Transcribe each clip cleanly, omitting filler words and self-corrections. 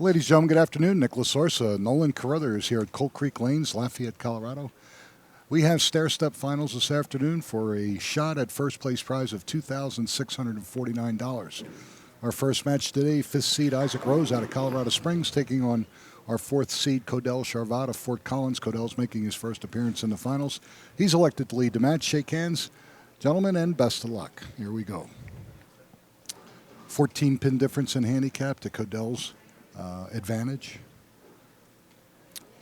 Ladies and gentlemen, good afternoon. Nicholas Orsa, Nolan Carruthers here at Cold Creek Lanes, Lafayette, Colorado. We have stair-step finals this afternoon for a shot at first place prize of $2,649. Our first match today, 5th seed Isaac Rose out of Colorado Springs taking on our 4th seed Codell Charvat of Fort Collins. Codell's making his first appearance in the finals. He's elected to lead the match. Shake hands, gentlemen, and best of luck. Here we go. 14-pin difference in handicap to Codell's advantage.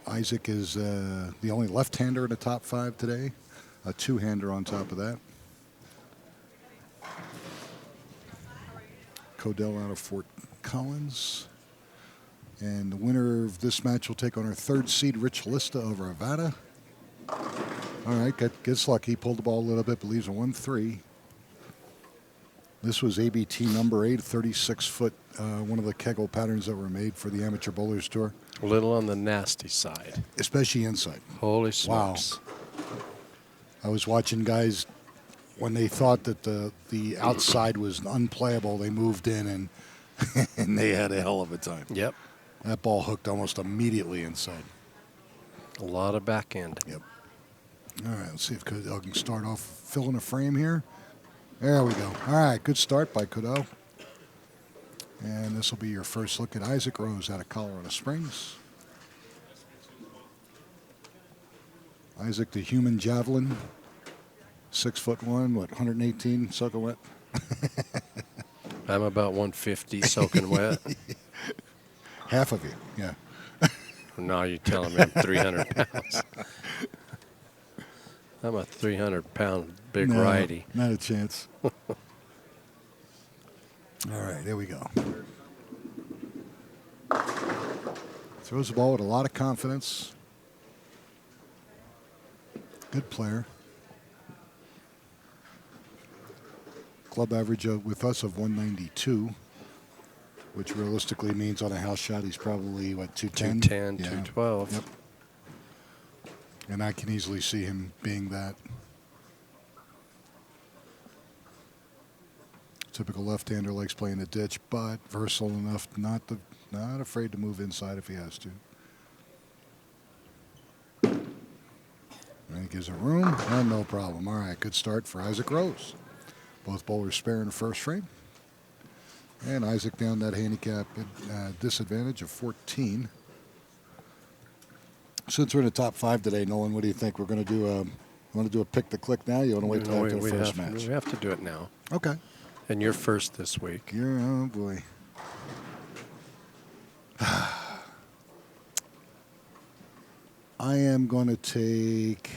Isaac is the only left-hander in the top 5 today. A two-hander on top of that. Codell out of Fort Collins. And the winner of this match will take on our 3rd seed Rich Lista of Arvada. All right, gets lucky. Pulled the ball a little bit, but leaves a 1-3. This was ABT number 8, 36-foot, one of the kegel patterns that were made for the Amateur Bowlers Tour. A little on the nasty side. Especially inside. Holy smokes. Wow. I was watching guys, when they thought that the outside was unplayable, they moved in and, and they had a hell of a time. Yep. That ball hooked almost immediately inside. A lot of backhand. Yep. All right, let's see if Codell can start off filling a frame here. There we go. All right, good start by Codell. And this will be your first look at Isaac Rose out of Colorado Springs. Isaac, the human javelin, 6'1", 118 soaking wet. I'm about 150 soaking wet. Half of you, yeah. Now you're telling me I'm 300 pounds. I'm a 300-pound big righty. Not a chance. All right, there we go. Throws the ball with a lot of confidence. Good player. Club average with us of 192, which realistically means on a house shot he's probably, what, 210? 210, yeah. 212. Yep. And I can easily see him being that. Typical left-hander, likes playing the ditch, but versatile enough not afraid to move inside if he has to. And he gives it room, and no problem. All right, good start for Isaac Rose. Both bowlers spare in the first frame. And Isaac down that handicap disadvantage of 14. Since we're in the top 5 today, Nolan, what do you think? We're going to do a pick the click now? You want to wait till after the first match? We have to do it now. Okay. And you're first this week. Oh, boy. I am going to take,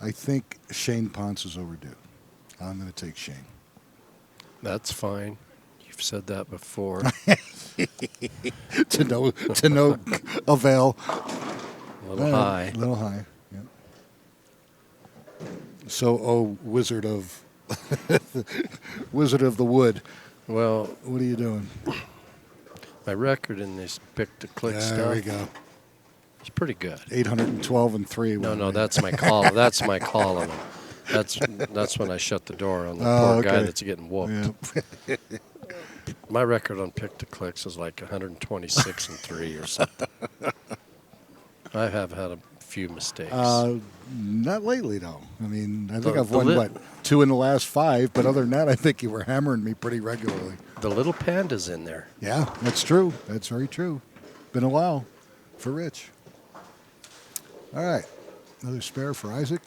I think Shane Ponce is overdue. I'm going to take Shane. That's fine. You've said that before. to no avail. A little high. A little high, yeah. So, Wizard of the Wood. Well, what are you doing? My record in this pick-to-click stuff. There we go. It's pretty good. 812-3. No, that's my call. That's my calling. That's when I shut the door on the poor guy that's getting whooped. Yeah. My record on pick-to-clicks is like 126-3 or something. I have had a few mistakes. Not lately, though. I mean, I think I've won, 2 in the last 5, but other than that, I think you were hammering me pretty regularly. The little panda's in there. Yeah, that's true. That's very true. Been a while for Rich. All right, another spare for Isaac.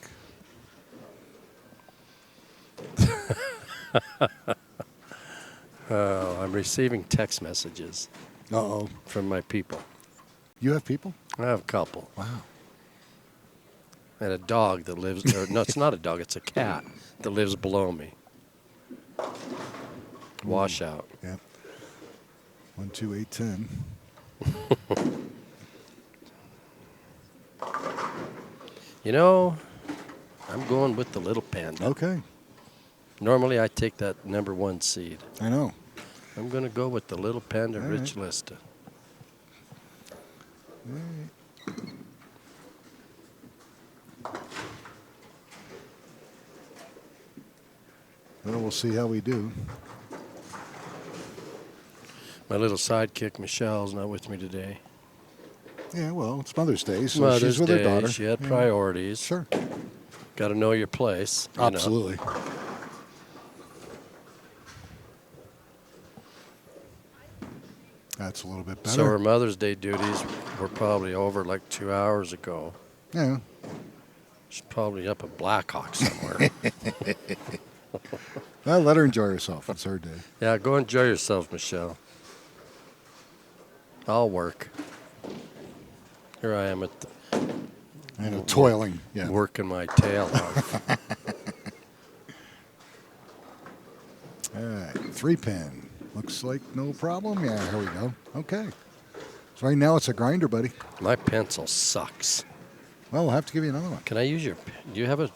Oh, I'm receiving text messages. Uh-oh. From my people. You have people? I have a couple. Wow. And a dog that lives, no, it's not a dog, it's a cat that lives below me. Washout. Yeah. 1, 2, 8, 10. You know, I'm going with the little panda. Okay. Normally I take that number 1 seed. I know. I'm going to go with the little panda, all Rich right. Lista. All right. Well, we'll see how we do. My little sidekick, Michelle's not with me today. Yeah, well, it's Mother's Day, so Mother's she's with Day, her daughter. she had priorities. Sure. Got to know your place. You know. Absolutely. That's a little bit better. So her Mother's Day duties were probably over like 2 hours ago. Yeah. She's probably up at Blackhawk somewhere. Well, let her enjoy herself. It's her day. Yeah, go enjoy yourself, Michelle. I'll work. Here I am at the Toiling. Yeah. working my tail off. All right. 3-pin. Looks like no problem. Yeah, here we go. Okay. So right now it's a grinder, buddy. My pencil sucks. Well, we'll have to give you another one. Can I use your? Do you have a?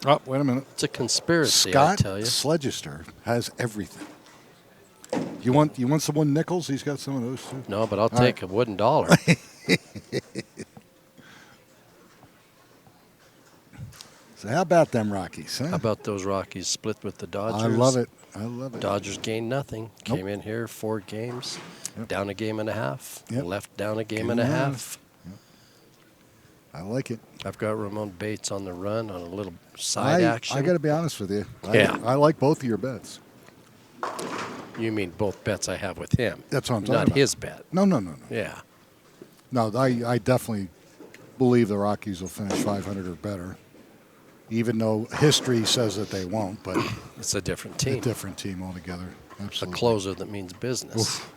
Oh, wait a minute. It's a conspiracy, Scott I tell you. Sledgester has everything. You want some wooden nickels? He's got some of those too. No, but I'll take a wooden dollar. So how about them Rockies? Huh? How about those Rockies split with the Dodgers? I love it. I love it. Dodgers gained nothing. Nope. Came in here 4 games, Yep. down a game and a half. Yep. Left down a game and a half. I like it. I've got Ramon Bates on the run on a little side action. I got to be honest with you. Yeah. I like both of your bets. You mean both bets I have with him? That's what I'm talking Not about. his bet. No. Yeah. No, I definitely believe the Rockies will finish 500 or better, even though history says that they won't, but It's a different team. a different team altogether. A Absolutely. closer that means business. Oof.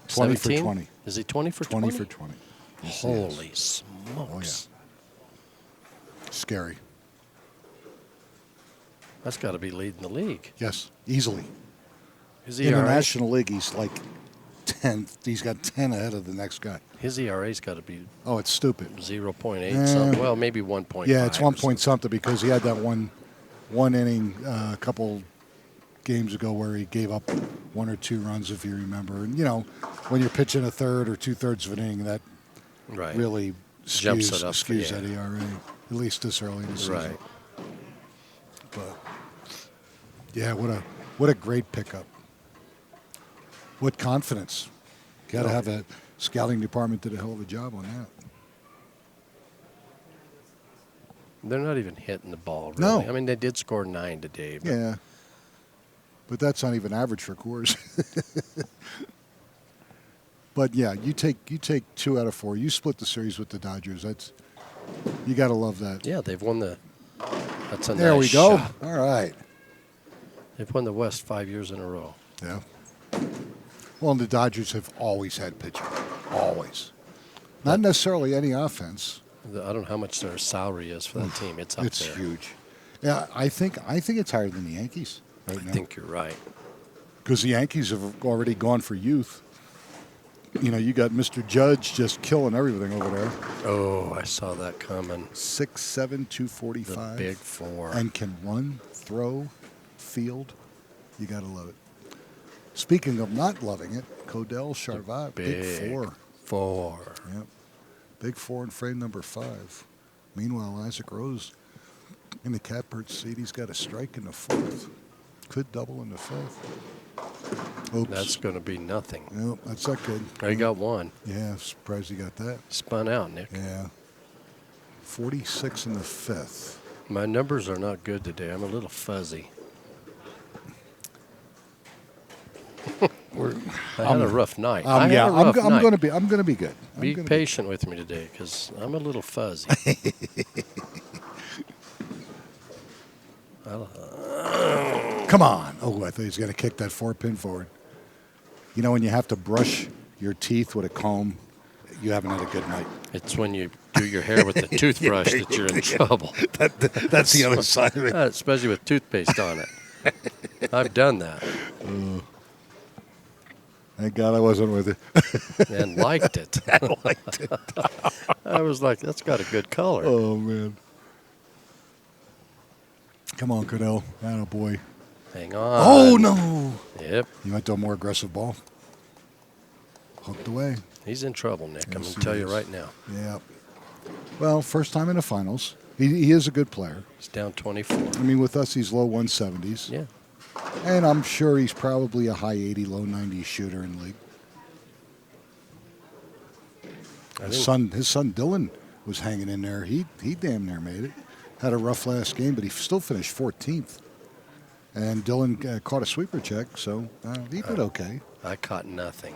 20 for 17? 20. Is he 20 for 20 20? for 20. Yes, he Holy is. smokes. Scary. That's got to be leading the league. Yes, easily. His In the ERA, National League, he's like 10. He's got 10 ahead of the next guy. his ERA's got to be Oh, it's stupid. 0.8 something. Well, maybe 1.5. Yeah, it's or 1 point something because he had that one inning a couple games ago where he gave up 1 or 2 runs, if you remember. And, when you're pitching a third or 2/3 of an inning, that Right. really Jumps it up, skews yeah. that ERA, at least this early in the season. Right. But, yeah, what a great pickup. What confidence. Got to have a scouting department did a hell of a job on that. They're not even hitting the ball, really. No. I mean, they did score 9 today. But Yeah. But that's not even average for Coors. But yeah, you take 2 out of 4. You split the series with the Dodgers. You got to love that. Yeah, they've won the. That's a There nice we go. shot. All right. They've won the West 5 years in a row. Yeah. Well, and the Dodgers have always had pitching. Always. Not necessarily any offense. I don't know how much their salary is for that team. It's up It's there. huge. Yeah, I think it's higher than the Yankees right now. I think you're right. Because the Yankees have already gone for youth. You got Mr. Judge just killing everything over there. Oh, I saw that coming. 6'7", The 245. big 4. And can run, throw, field. You got to love it. Speaking of not loving it, Codell Charvat, big 4. 4. Yep. Big 4 in frame number 5. Meanwhile, Isaac Rose in the catbird seat. He's got a strike in the 4th. Could double in the 5th. Oops. That's going to be nothing. Nope, that's not good. I got 1. Yeah, surprised he got that. Spun out, Nick. Yeah. 46 in the 5th. My numbers are not good today. I'm a little fuzzy. I had a rough night. I had a rough I'm night. going to be good. Be patient with me today because I'm a little fuzzy. Come on. Oh, I thought he was going to kick that 4-pin forward. When you have to brush your teeth with a comb, you haven't had a good night. It's when you do your hair with the toothbrush that you're in trouble. That's the other side of it. Especially with toothpaste on it. I've done that Thank God I wasn't with you. and liked it. I liked it. I was like, that's got a good color. Oh, man. Come on, Cordell. Atta boy. Hang on. Oh, no. Yep. You went to a more aggressive ball. Hooked away. He's in trouble, Nick. I'm Yes, going to tell he you is. right now. Yeah. Well, first time in the finals. He is a good player. He's down 24. I mean, with us, he's low 170s. Yeah. And I'm sure he's probably a high 80, low 90s shooter in the league. His son Dylan was hanging in there. He damn near made it. Had a rough last game, but he still finished 14th. And Dylan caught a sweeper check, so he did okay. I caught nothing.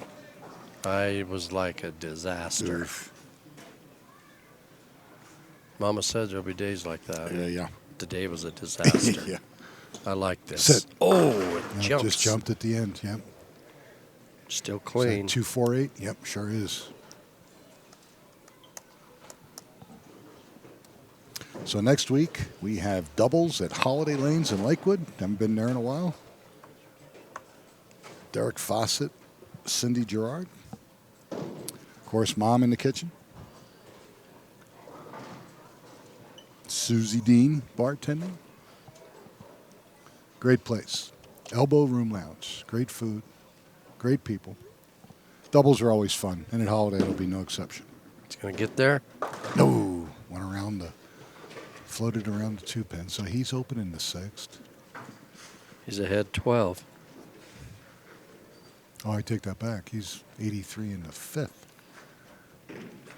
I was like a disaster. Oof. Mama said there'll be days like that. Yeah. Today was a disaster. Yeah. I like this. Sit. Oh, it jumps. Just jumped at the end. Yep. Still clean. 248. Yep, sure is. So next week we have doubles at Holiday Lanes in Lakewood. Haven't been there in a while. Derek Fawcett, Cindy Gerard. Of course, Mom in the kitchen. Susie Dean bartending. Great place. Elbow Room Lounge. Great food. Great people. Doubles are always fun, and at Holiday it'll be no exception. It's going to get there? No. Floated around the 2-pin, so he's open in the 6th. He's ahead 12. Oh, I take that back. He's 83 in the 5th.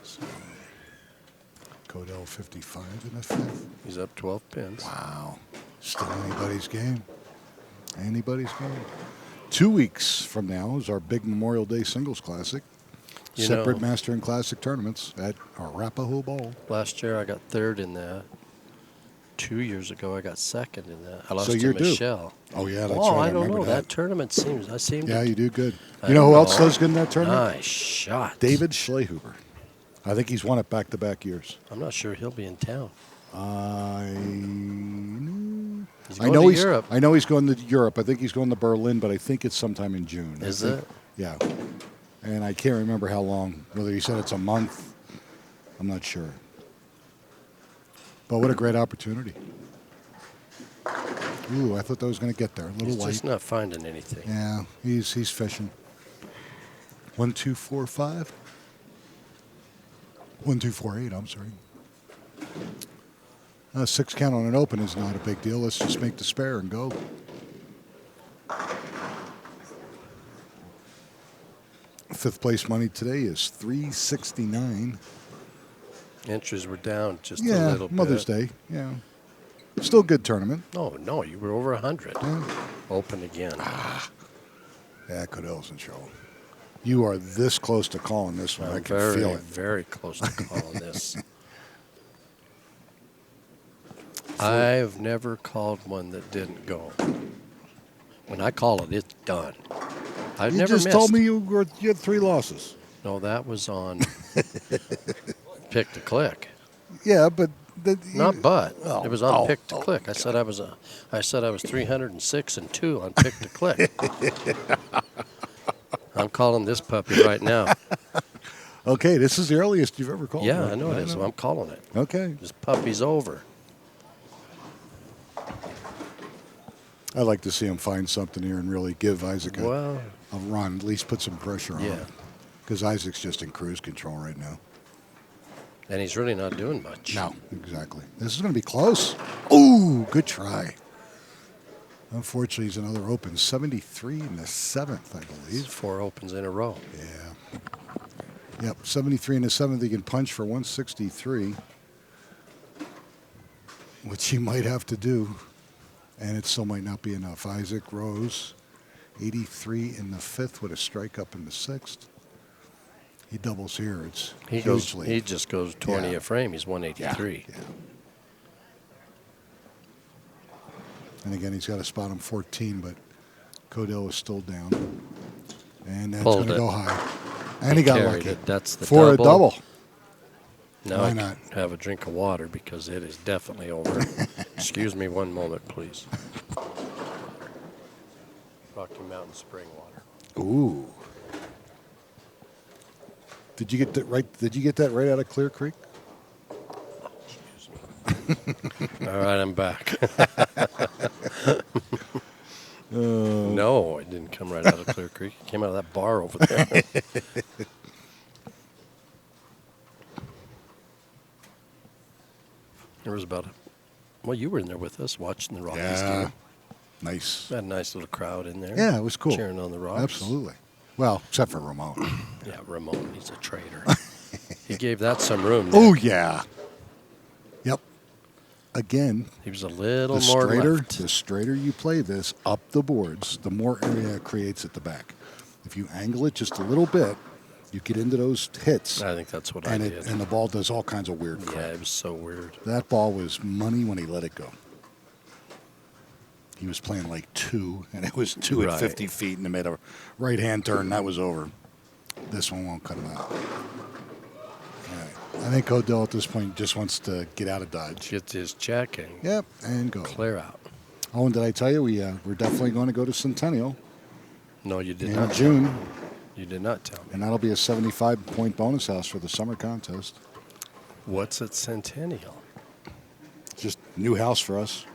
So, Codell 55 in the 5th. He's up 12 pins. Wow. Still anybody's game. Anybody's game. 2 weeks from now is our big Memorial Day Singles Classic. Separate Master and Classic tournaments at Arapahoe Bowl. Last year I got third in that. 2 years ago I got second in that. I lost So to you're due. Michelle. Oh, yeah, that's Oh, right. I don't know. remember That tournament seems. Yeah, you do good. I You know who know. else does good in that tournament? Nice shot. David Schlehuber. I think he's won it back-to-back years. I'm not sure he'll be in town. He's I going know to he's Europe. I know he's going to Europe. I think he's going to Berlin, but I think it's sometime in June. Is it? Yeah. And I can't remember how long. Whether he said it's a month, I'm not sure. But what a great opportunity. Ooh, I thought that was going to get there. A little He's light. just not finding anything. Yeah, he's fishing. 1, 2, 4, 5. 1, 2, 4, 8. I'm sorry. 6 count on an open is not a big deal. Let's just make the spare and go. Fifth place money today is $369. Entries were down just a Yeah, little bit. Mother's Day. Yeah, still a good tournament. No, you were over 100. Yeah, Open again. Codell's in trouble. You are this close to calling this one. I can very, feel it. very close to calling this. I've never called one that didn't go. When I call it, it's done. I've You never just missed. told me you had 3 losses. No, that was on Pick to Click. Yeah, but Not but. Oh, It was on oh, Pick to oh, Click. I said I was 306-2 on Pick to Click. I'm calling this puppy right now. Okay, this is the earliest you've ever called. Yeah, right? I know it is. I'm calling it. Okay. This puppy's over. I'd like to see him find something here and really give Isaac a Well, run, at least put some pressure on yeah. him. Because Isaac's just in cruise control right now. And he's really not doing much. No, exactly. This is going to be close. Ooh, good try. Unfortunately, he's another open. 73 in the 7th, I believe. 4 opens in a row. Yeah. Yep, 73 in the 7th. He can punch for 163, which he might have to do. And it still might not be enough. Isaac Rose, 83 in the 5th with a strike up in the 6th. He doubles here. It's He just goes 20 a frame. He's 183. Yeah. And again, he's got to spot him 14, but Codell is still down. And that's going to go high. And he got carried lucky. it. That's the for double. a double. Now Why I not? can have a drink of water because it is definitely over. Excuse me one moment, please. Rocky Mountain spring water. Ooh. Did you get that right? Did you get that right out of Clear Creek? Excuse me. All right, I'm back. No, it didn't come right out of Clear Creek. It came out of that bar over there. There was well, you were in there with us watching the Rockies game. Nice. We had a nice little crowd in there. Yeah, it was cool. Cheering on the Rocks. Absolutely. Well, except for Ramon. Yeah, Ramon, he's a traitor. He gave that some room. Oh, yeah. Yep. Again, He was a little more left. the straighter you play this up the boards, the more area it creates at the back. If you angle it just a little bit, you get into those hits. I think that's what I did. And the ball does all kinds of weird crap. Yeah, it was so weird. That ball was money when he let it go. He was playing like 2, and it was 2 at 50 feet, and he made a right-hand turn, and that was over. This one won't cut him out. I think Odell at this point just wants to get out of Dodge. Get his check and and go. clear out. Oh, and did I tell you we're definitely going to go to Centennial? No, you did in not. June. You did not tell me. And that'll be a 75-point bonus house for the summer contest. What's at Centennial? Just new house for us.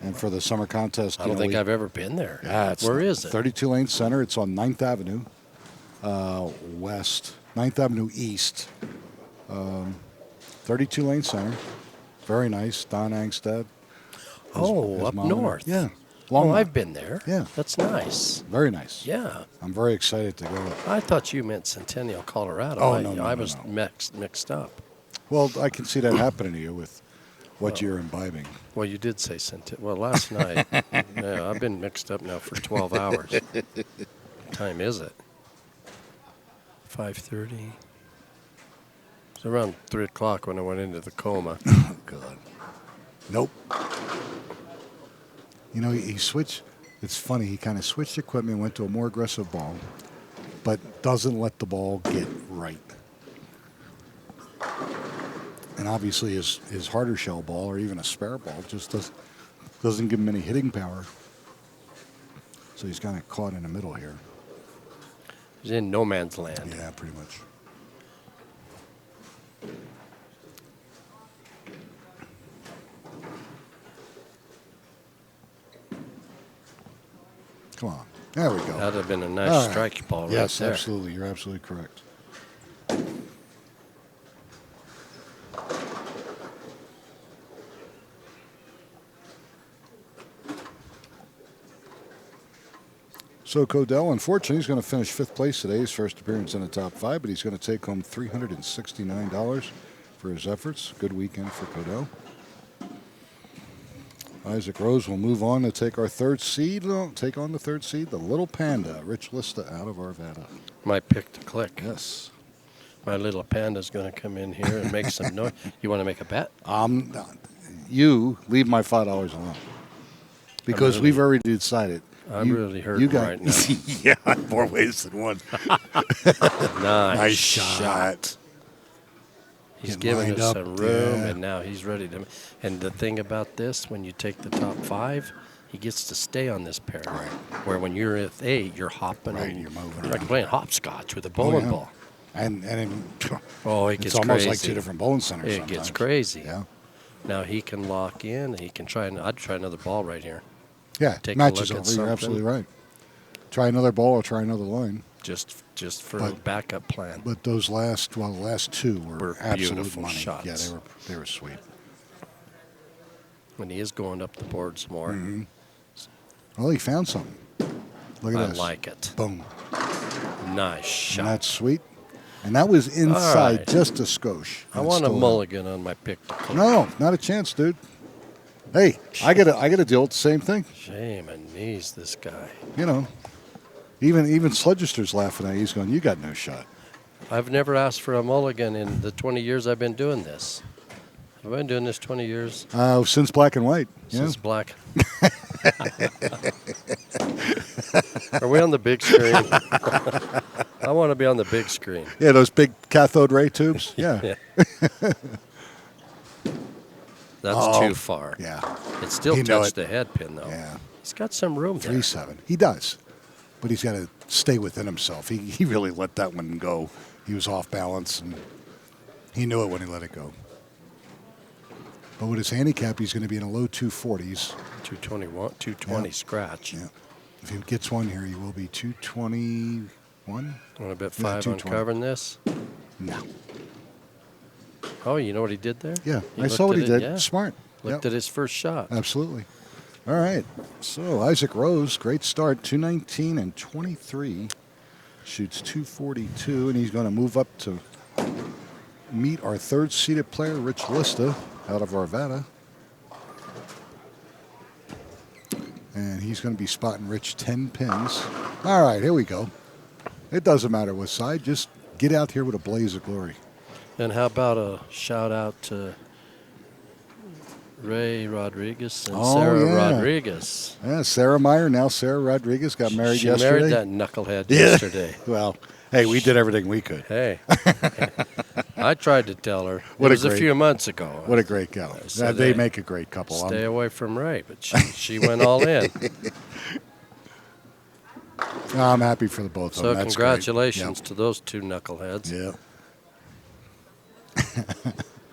And for the summer contest, I don't think I've ever been there. Yeah, Where is it? 32 Lane Center. It's on 9th Avenue West, 9th Avenue East. 32 Lane Center. Very nice. Don Angstad. Up north. Yeah. I've been there. Yeah. That's nice. Very nice. Yeah. I'm very excited to go. I thought you meant Centennial, Colorado. Oh, I was mixed up. Well, I can see that happening to you with what you're imbibing. Well, you did say Centennial. Well, last night. Yeah, I've been mixed up now for 12 hours. What time is it? 5:30. It's around 3 o'clock when I went into the coma. Oh, God. Nope. You know, he switched. It's funny. He kind of switched equipment, went to a more aggressive ball, but doesn't let the ball get right. And obviously his harder shell ball or even a spare ball just doesn't give him any hitting power. So he's kind of caught in the middle here. He's in no man's land. Yeah, pretty much. Come on. There we go. That would have been a nice strike ball right there. Yes, absolutely. You're absolutely correct. So Codell, unfortunately, he's going to finish 5th place today, his first appearance in the top 5, but he's going to take home $369 for his efforts. Good weekend for Codell. Isaac Rose will move on to take our 3rd seed. Take on the 3rd seed, the Little Panda, Rich Lista out of Arvada. My pick to click. Yes. My little panda's going to come in here and make some noise. You want to make a bet? You leave my $5 alone. Because we've already decided. I'm really hurting right now. Yeah, more ways than one. Nice shot. He's giving us some room, and now he's ready to. And the thing about this, when you take the top 5, he gets to stay on this pair. Right. Where when you're at 8, you're hopping. Right, and you're moving like around. playing hopscotch with a bowling ball. And it gets it's almost crazy. like 2 different bowling centers. It sometimes. gets crazy. Yeah. Now he can lock in. He can try. I'd try another ball right here. Yeah, Take matches a look at over. You're something. absolutely right. Try another ball or try another line. Just for a backup plan. But those last 2 were absolute beautiful money. shots. Yeah, they were sweet. When he is going up the boards more. Mm-hmm. Well, he found something. Look at this. I like it. Boom. Nice shot. And that's sweet. And that was inside right. just a skosh. I want a mulligan on my pick. No, not a chance, dude. Hey, I gotta deal with the same thing. Shame and knees, this guy. You know, even Sledgester's laughing at you. He's going, "You got no shot." I've never asked for a mulligan in the 20 years I've been doing this. Have I been doing this 20 years? Since black and white. Since black. Are we on the big screen? I want to be on the big screen. Yeah, those big cathode ray tubes. Yeah. That's too far. Yeah. It still touched the head pin, though. Yeah. He's got some room there. 3-7. He does. But he's got to stay within himself. He really let that one go. He was off balance, and he knew it when he let it go. But with his handicap, he's going to be in the low 240s. 220 scratch. Yeah. If he gets one here, he will be 221. Want to bet 5 on covering this? No. Oh, you know what he did there? Yeah, He I saw what he looked at did. it, yeah. Smart. Looked at his first shot. Absolutely. All right. So Isaac Rose, great start, 219 and 23. Shoots 242, and he's going to move up to meet our third-seeded player, Rich Lista, out of Arvada. And he's going to be spotting Rich 10 pins. All right, here we go. It doesn't matter what side. Just get out here with a blaze of glory. And how about a shout-out to Ray Rodriguez and Sarah Rodriguez. Yeah, Sarah Meyer, now Sarah Rodriguez, got married yesterday. She married that knucklehead yesterday. Well, hey, we did everything we could. Hey. I tried to tell her. What it was a few months ago. What a great gal. They make a great couple. Stay away from Ray, but she went all in. I'm happy for the both of them. So congratulations to those two knuckleheads. Yeah.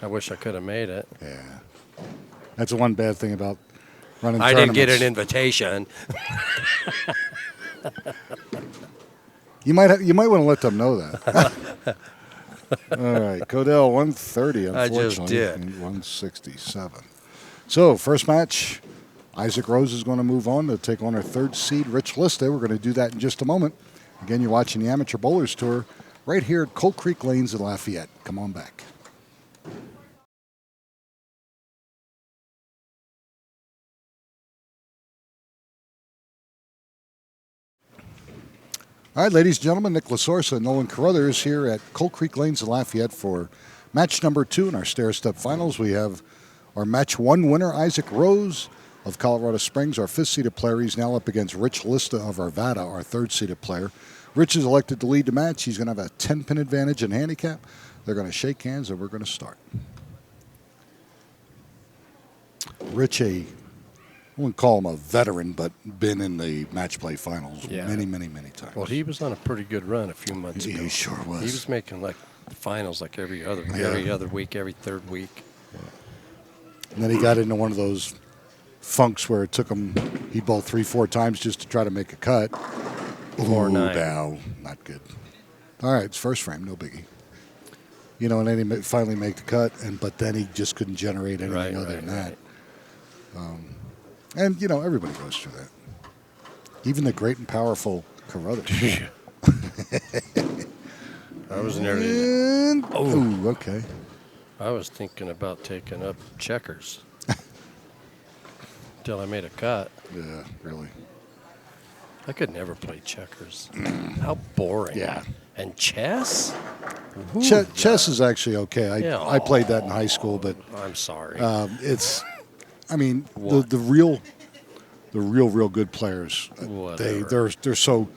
I wish I could have made it. Yeah. That's the one bad thing about running I tournaments. didn't get an invitation. You might want to let them know that. All right, Codell 130, unfortunately. I just did. 167. So, first match, Isaac Rose is going to move on to take on our third seed, Rich Lista. We're going to do that in just a moment. Again, you're watching the Amateur Bowlers Tour right here at Cold Creek Lanes in Lafayette. Come on back. All right, ladies and gentlemen, Nick Lasorsa and Nolan Carruthers here at Cold Creek Lanes in Lafayette for match number 2 in our stair-step finals. We have our match 1 winner, Isaac Rose of Colorado Springs, our 5th-seeded player. He's now up against Rich Lista of Arvada, our 3rd-seeded player. Rich is elected to lead the match. He's going to have a 10-pin advantage in handicap. They're going to shake hands, and we're going to start. Rich, I wouldn't call him a veteran, but been in the match play finals many times. Well, he was on a pretty good run a few months ago. He sure was. He was making like finals like every other week, every third week. Yeah. And then he got into one of those funks where it took him, he bowled 3-4 times just to try to make a cut. 4-9. No, not good. All right, it's first frame, no biggie. You know, and then he finally made the cut, but then he just couldn't generate anything other than that. And, you know, everybody goes through that. Even the great and powerful Carruthers. I was nearly. Oh, okay. I was thinking about taking up checkers until I made a cut. Yeah, really. I could never play checkers. How boring. Yeah. And chess? Chess is actually okay. I played that in high school, but I'm sorry. It's. I mean, the real good players. There's so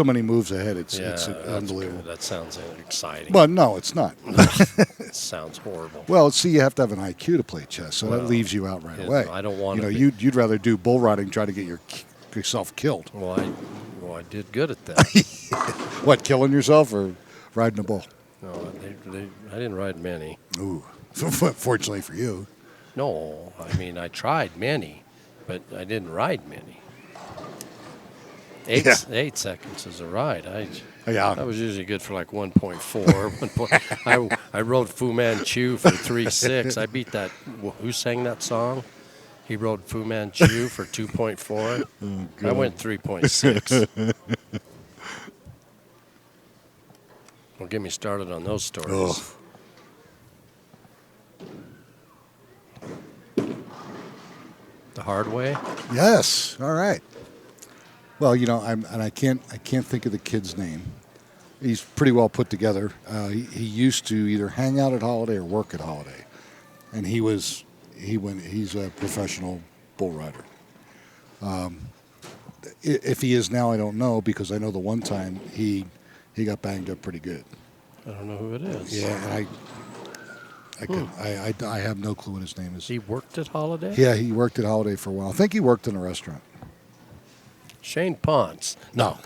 many moves ahead. It's unbelievable. Good. That sounds exciting. But no, it's not. It sounds horrible. Well, see, you have to have an IQ to play chess, so that leaves you out right away. I don't want to. You'd rather do bull riding, try to get yourself killed. Well, I did good at that. What, killing yourself or riding a bull? No, I didn't ride many. Ooh, fortunately for you. No, I mean, I tried many, but I didn't ride many. 8 seconds is a ride. I was usually good for like 1.4. I rode Fu Manchu for 3.6. I beat that. Who sang that song? He rode Fu Manchu for 2.4. I went 3.6. Well, get me started on those stories. Oh. The hard way? Yes. All right. Well, you know, I can't think of the kid's name. He's pretty well put together. He used to either hang out at Holiday or work at Holiday, and he's a professional bull rider. If he is now, I don't know, because I know the one time he got banged up pretty good. I don't know who it is. Yeah, and I have no clue what his name is. He worked at Holiday? Yeah, he worked at Holiday for a while. I think he worked in a restaurant. Shane Ponce. No.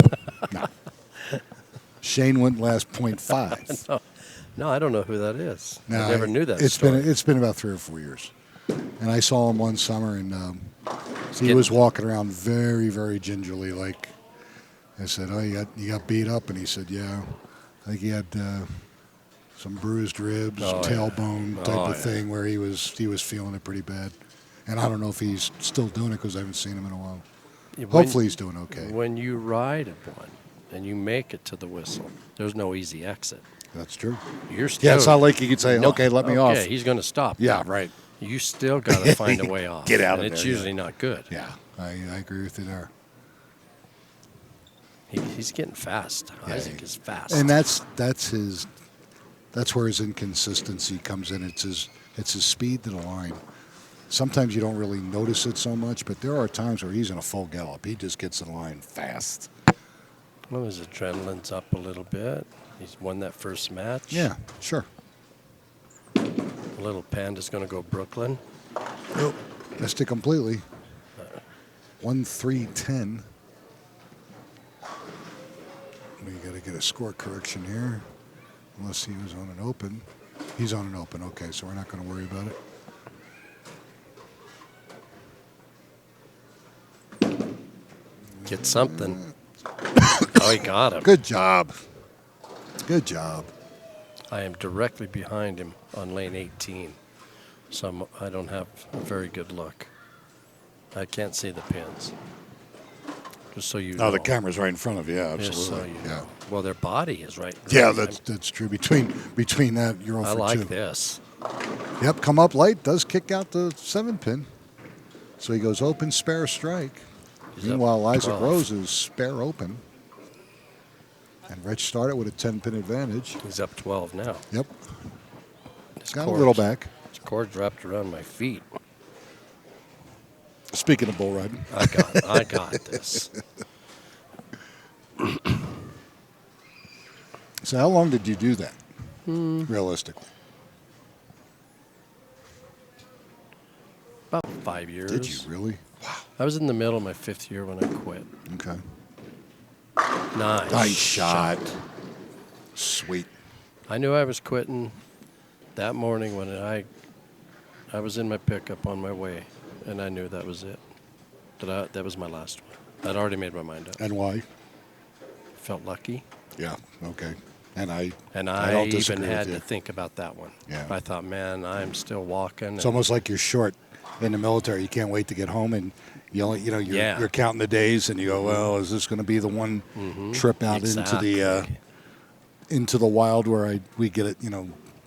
Shane went last 0.5. No, I don't know who that is. No, I never knew that it's story. It's been about 3 or 4 years. And I saw him one summer, and he was walking around very, very gingerly. Like I said, "Oh, you got beat up?" And he said, "Yeah, I think he had some bruised ribs, tailbone type of thing, where he was feeling it pretty bad." And I don't know if he's still doing it because I haven't seen him in a while. Hopefully, he's doing okay. When you ride one and you make it to the whistle, there's no easy exit. That's true. You're still. Yeah, it's not like you could say, No, okay, let me off. Okay, he's going to stop. Yeah, right. You still got to find a way off. Get out of and it's there, usually not good. Yeah, I agree with you there. He's getting fast. Yeah, Isaac is fast. And that's where his inconsistency comes in. It's his speed to the line. Sometimes you don't really notice it so much, but there are times where he's in a full gallop. He just gets in the line fast. Well, his adrenaline's up a little bit. He's won that first match. Yeah, sure. Little Panda's going to go Brooklyn. Nope. Missed it completely. 1-3-10. We got to get a score correction here. Unless he was on an open. He's on an open. Okay, so we're not going to worry about it. Get something. Oh, he got him. Good job. Good job. I am directly behind him on lane 18, so I don't have a very good look. I can't see the pins. Just so you know. Oh, the camera's right in front of you. Yeah, absolutely. Just so you know. Well, their body is right. Yeah, that's true. Between that, you're 0 for 2. I like this. Yep, come up light. Does kick out the 7-pin. So he goes open, spare, strike. Meanwhile, Isaac 12. Rose is spare open. And Rich started with a 10-pin advantage. He's up 12 now. Yep. His Got a little back. His cord's wrapped around my feet. Speaking of bull riding. I got this. So how long did you do that, realistically? About 5 years. Did you really? Wow. I was in the middle of my 5th year when I quit. Okay. Nice shot. Sweet. I knew I was quitting that morning when I was in my pickup on my way, and I knew that was it. That was my last one. I'd already made my mind up. And why? Felt lucky. Yeah. Okay. And I don't even disagree had with you. to think about that one. Yeah. I thought, man, I'm still walking. It's almost like you're short in the military. You can't wait to get home, and you're counting the days, and you go, well, is this going to be the one trip out into the wild where we get it,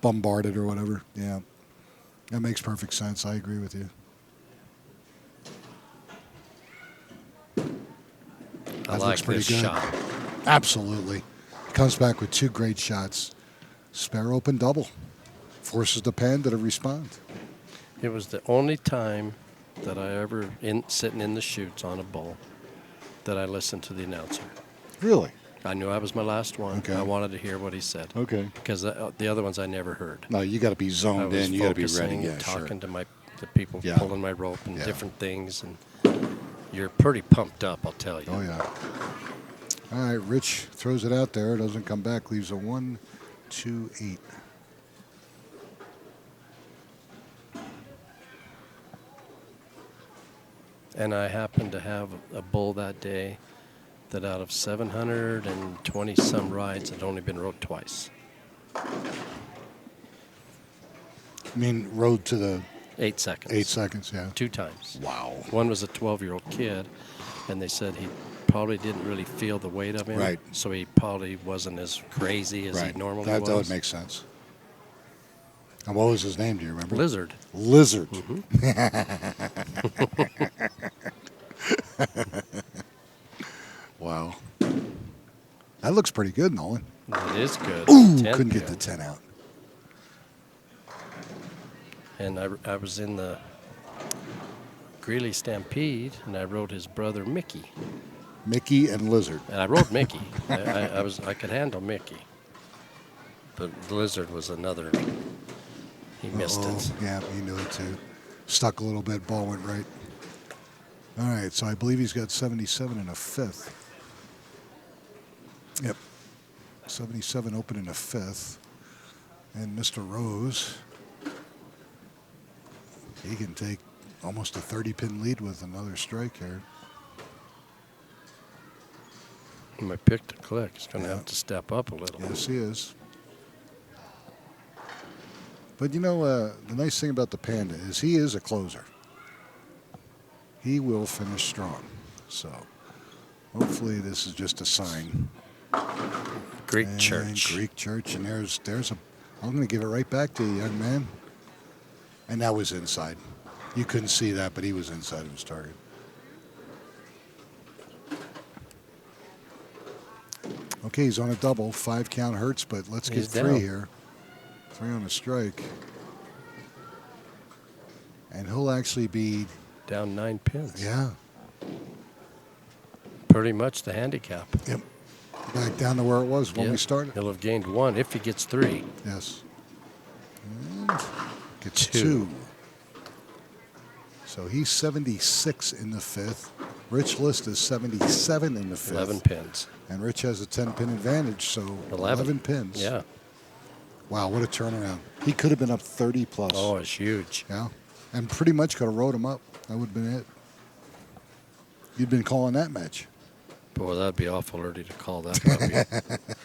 bombarded or whatever? Yeah, that makes perfect sense. I agree with you. I like this shot. Absolutely. Comes back with 2 great shots. Spare open double. Forces the Panda to respond. It was the only time that I ever, sitting in the chutes on a bull, that I listened to the announcer. Really? I knew I was my last one. Okay. I wanted to hear what he said. Okay. Because the other ones I never heard. No, you got to be zoned in. You got to be ready. Yeah, talking sure. to the people Yeah. pulling my rope and different things, and you're pretty pumped up, I'll tell you. Oh yeah. All right, Rich throws it out there. Doesn't come back. Leaves a 1-2-8. And I happened to have a bull that day that out of 720 some rides had only been rode twice. I mean, rode to the 8 seconds. 8 seconds, yeah. 2 times. Wow. One was a 12-year-old kid, and they said he probably didn't really feel the weight of him. Right. So he probably wasn't as crazy as he normally was. That would make sense. And what was his name, do you remember? Lizard. Lizard. Wow. That looks pretty good, Nolan. It is good. Ooh, 10 couldn't get pin. the 10 out. And I was in the Greeley Stampede, and I rode his brother Mickey. Mickey and Lizard. And I rode Mickey. I could handle Mickey. But Lizard was another. He missed it. Yeah, he knew it too. Stuck a little bit. Ball went right. All right, so I believe he's got 77 in a 5th. Yep. 77 open in a 5th. And Mr. Rose, he can take almost a 30-pin lead with another strike here. My pick to click is going to have to step up a little. Yes, he is. But the nice thing about the Panda is he is a closer. He will finish strong. So hopefully this is just a sign Greek And Church. Greek Church, and there's a. I'm going to give it right back to you, young man. And that was inside. You couldn't see that, but he was inside of his target. Okay, he's on a double. 5 count hurts, but let's get 3 here. 3 on a strike. And he'll actually be down 9 pins. Yeah. Pretty much the handicap. Yep. Back down to where it was when we started. He'll have gained 1 if he gets 3. Yes. And gets 2. 2. So he's 76 in the 5th. Rich List is 77 in the 5th. 11 pins. And Rich has a 10-pin advantage, so 11 pins. Yeah. Wow, what a turnaround. He could have been up 30 plus. Oh, it's huge. Yeah. And pretty much could have rode him up. That would have been it. You'd been calling that match. Boy, that'd be awful early to call that. Probably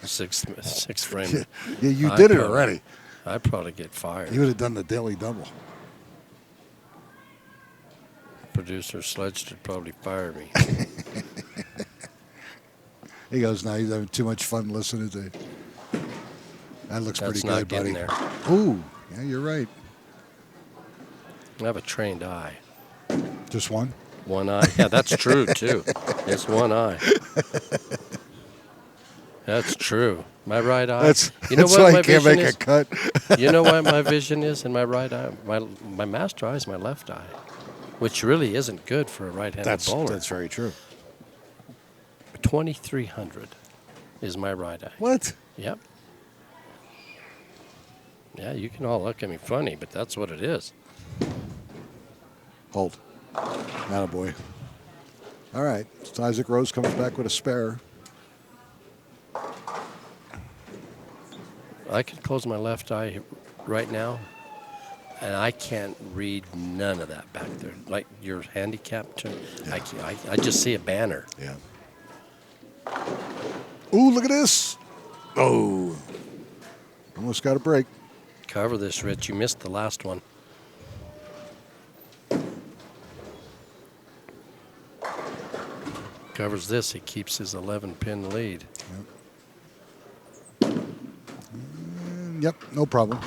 sixth frame. Yeah, you did it already. I'd probably get fired. You would have done the daily double. Producer Sledge would probably fire me. He goes, "Now he's having too much fun listening to." That looks That's pretty not good, buddy. getting there. Ooh, yeah, you're right. I have a trained eye. Just one? One eye. Yeah, that's true too. It's one eye. That's true. My right eye. That's you know that's what why my you can't vision make is? a cut. You know why my vision is in my right eye? My master eye is my left eye, which really isn't good for a right-handed bowler. That's very true. 2300 is my right eye. What? Yep. Yeah, you can all look at me funny, but that's what it is. Hold. Attaboy. All right. So Isaac Rose comes back with a spare. I can close my left eye right now, and I can't read none of that back there. Like your handicap turn, yeah. I just see a banner. Yeah. Ooh, look at this. Oh. Almost got a break. Cover this, Rich. You missed the last one. Covers this, he keeps his 11-pin lead. Yep. Yep, no problem.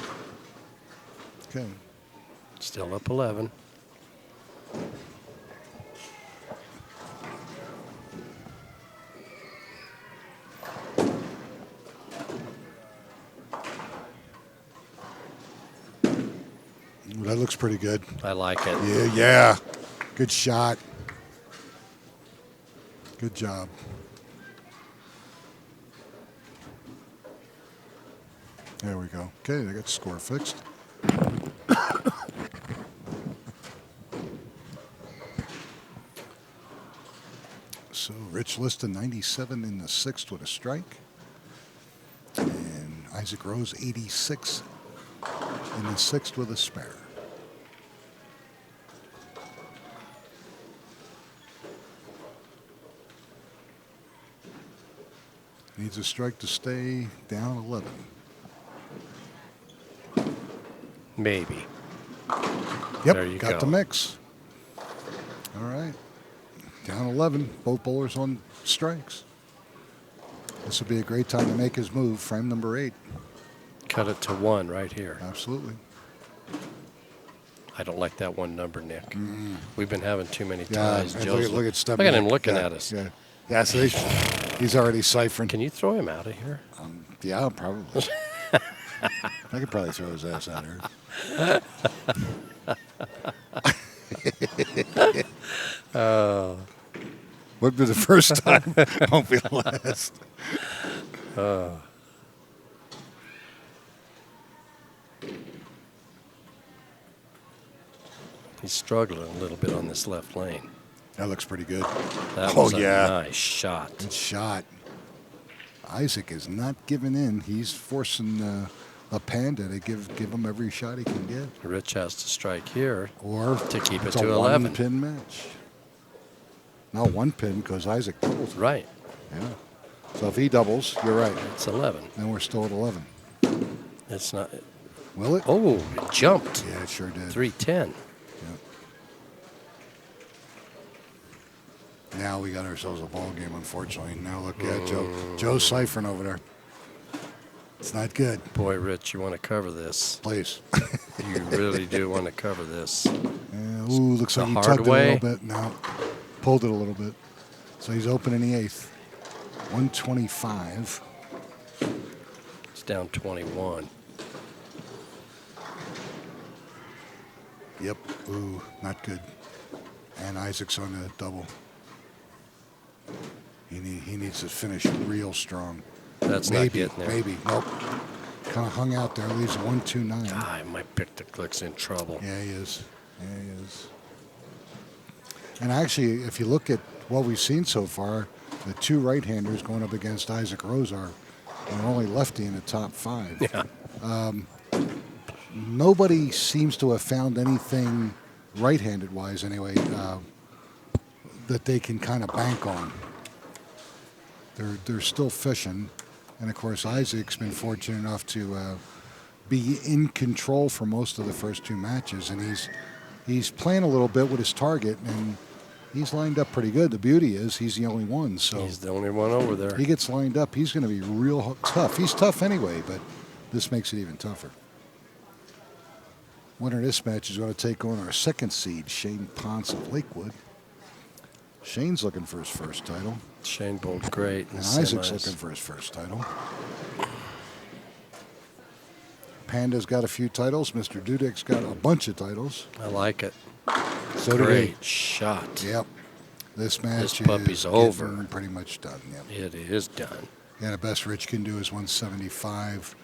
Okay. Still up 11. Ooh, that looks pretty good. I like it. Yeah, yeah. Good shot. Good job. There we go. Okay, I got the score fixed. So Rich Liston 97 in the 6th with a strike. And Isaac Rose 86 in the 6th with a spare. Needs a strike to stay down 11. Maybe. Yep, there you got go. the mix. All right. Down 11, both bowlers on strikes. This would be a great time to make his move, frame number 8. Cut it to 1 right here. Absolutely. I don't like that 1 number, Nick. We've been having too many Yeah, ties. look at Look at him looking at us. Yeah, yeah, so he's already ciphering. Can you throw him out of here? Yeah, probably. I could probably throw his ass out here. Won't be the first time. Won't be the last. He's struggling a little bit on this left lane. That looks pretty good. That was a nice shot. Good shot. Isaac is not giving in. He's forcing a Panda to give him every shot he can get. Rich has to strike here or to keep it it's to a 11. One-pin match. Not 1 pin because Isaac doubles. Right. Yeah. So if he doubles, you're right. It's 11. Then we're still at 11. It's not. Will it? Oh, it jumped. Yeah, it sure did. 310. Now we got ourselves a ball game, unfortunately. Now look at Joe's ciphering over there. It's not good. Boy, Rich, you want to cover this. Please. You really do want to cover this. Ooh, looks like he tugged it a little bit. No, pulled it a little bit. So he's open in the 8th. 125. It's down 21. Yep. Ooh, not good. And Isaac's on the double. He needs to finish real strong. That's not getting there. Maybe. Nope. Kind of hung out there. Leaves a 1-2-9. Ah, my pick the click's in trouble. Yeah, he is. Yeah, he is. And actually, if you look at what we've seen so far, the 2 right-handers going up against Isaac Rose are only lefty in the top 5. Yeah. Nobody seems to have found anything right-handed wise anyway that they can kind of bank on. They're still fishing, and of course Isaac's been fortunate enough to be in control for most of the first 2 matches, and he's playing a little bit with his target, and he's lined up pretty good. The beauty is he's the only one, so he's the only one over there. He gets lined up. He's going to be real tough. He's tough anyway, but this makes it even tougher. Winner of this match is going to take on our 2nd seed, Shane Ponce of Lakewood. Shane's looking for his first title. Shane bowled great. And Isaac's looking for his first title. Panda's got a few titles. Mr. Dudek's got a bunch of titles. I like it. So great shot. Yep. This match puppy's over. Pretty much done. Yep. It is done. Yeah, the best Rich can do is 175.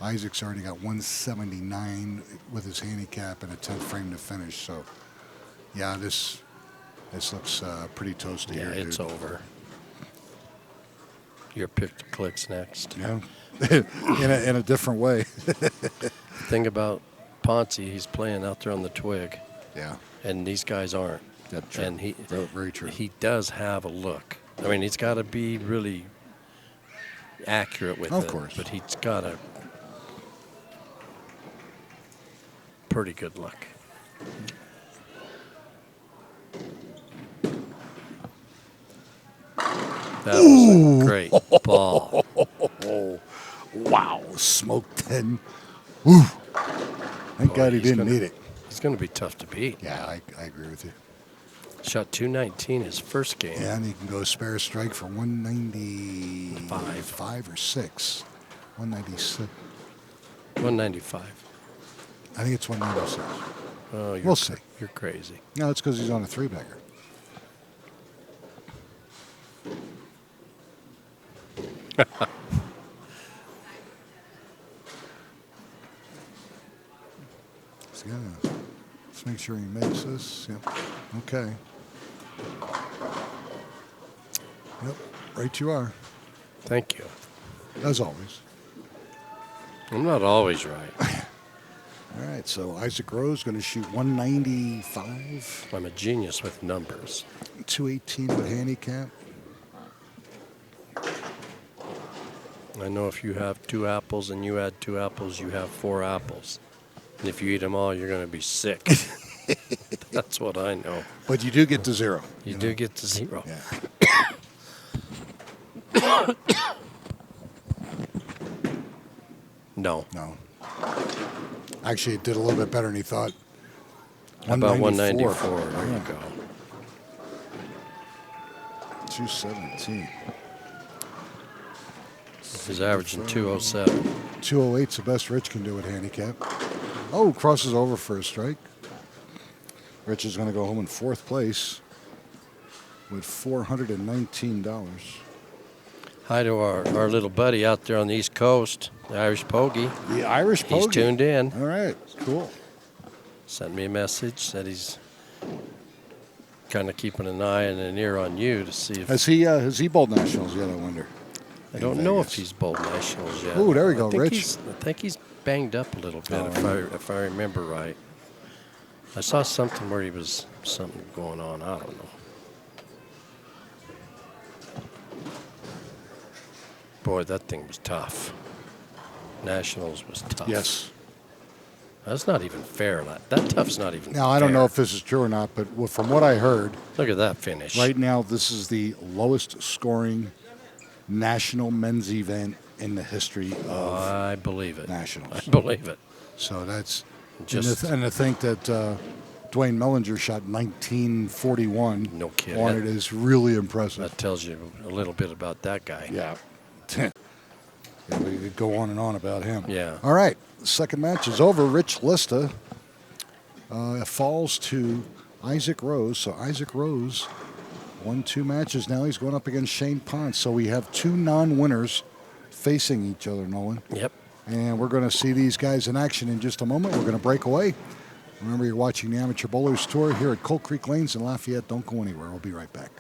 Isaac's already got 179 with his handicap and a 10th frame to finish. So, yeah, this looks pretty toasty here, it's dude. over. Your pick to clicks next. Yeah, in a different way. Thing about Ponce, he's playing out there on the twig. Yeah. And these guys aren't. That's true. And very true. He does have a look. I mean, he's got to be really accurate with it. Of course. But he's got a pretty good look. That was a great ball. Wow. Smoke 10. Woo. Thank God he didn't need it. He's going to be tough to beat. Yeah, I agree with you. Shot 219 his first game. Yeah, and he can go spare strike for 195 or 6. 196. 195. I think it's 196. Oh, we'll see. You're crazy. No, it's because he's on a 3-bagger. Let's make sure he makes this. Yep. Okay. Yep. Right you are. Thank you. As always. I'm not always right. All right, so Isaac Rose going to shoot 195. I'm a genius with numbers. 218 with handicap. I know if you have 2 apples and you add 2 apples, you have 4 apples. And if you eat them all, you're going to be sick. That's what I know. But you do get to 0. You do get to 0. Yeah. No. No. Actually, it did a little bit better than he thought. How about 194? There you go. 217. He's averaging 207. 208's the best Rich can do at handicap. Oh, crosses over for a strike. Rich is going to go home in 4th place with $419. Hi to our little buddy out there on the East Coast, the Irish Pogie. The Irish Pogie. He's tuned in. All right, cool. Sent me a message, said he's kind of keeping an eye and an ear on you to see if... Has he bowled nationals yet, I wonder? I don't know if he's bowled nationals yet. Ooh, there we go, Rich. I think he's banged up a little bit, if I remember right. I saw something where he was something going on. I don't know. Boy, that thing was tough. Nationals was tough. Yes. That's not even fair. That tough's not even Now, I don't know if this is true or not, but from what I heard, look at that finish. right now this is the lowest scoring national men's event in the history of I believe it. nationals. I believe it. So that's Just and to think that Dwayne Mellinger shot 1941 no kidding. on it is really impressive. That tells you a little bit about that guy. Yeah. Yeah, we could go on and on about him. Yeah. All right. The second match is over. Rich Lista falls to Isaac Rose. So Isaac Rose won 2 matches. Now he's going up against Shane Ponce. So we have 2 non-winners facing each other, Nolan. Yep. And we're going to see these guys in action in just a moment. We're going to break away. Remember, you're watching the Amateur Bowlers Tour here at Coal Creek Lanes in Lafayette. Don't go anywhere. We'll be right back.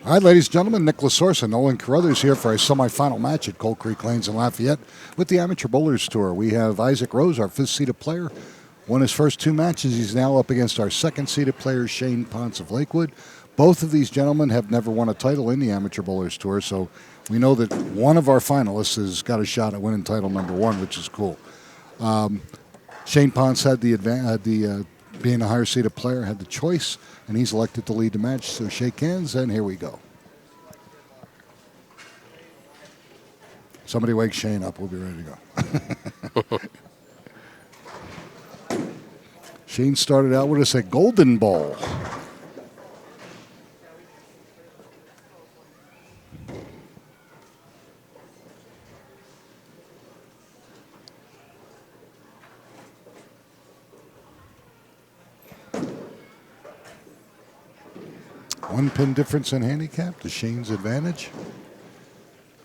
All right, ladies and gentlemen, Nicholas Source and Nolan Carruthers here for a semifinal match at Coal Creek Lanes in Lafayette with the Amateur Bowlers Tour. We have Isaac Rose, our 5th-seeded player. Won his first 2 matches. He's now up against our 2nd-seeded player, Shane Ponce of Lakewood. Both of these gentlemen have never won a title in the Amateur Bowlers Tour, so we know that one of our finalists has got a shot at winning title number 1, which is cool. Shane Ponce had being a higher-seeded player, had the choice, and he's elected to lead the match. So shake hands, and here we go. Somebody wake Shane up. We'll be ready to go. Shane started out with us a golden ball. One pin difference in handicap to Shane's advantage.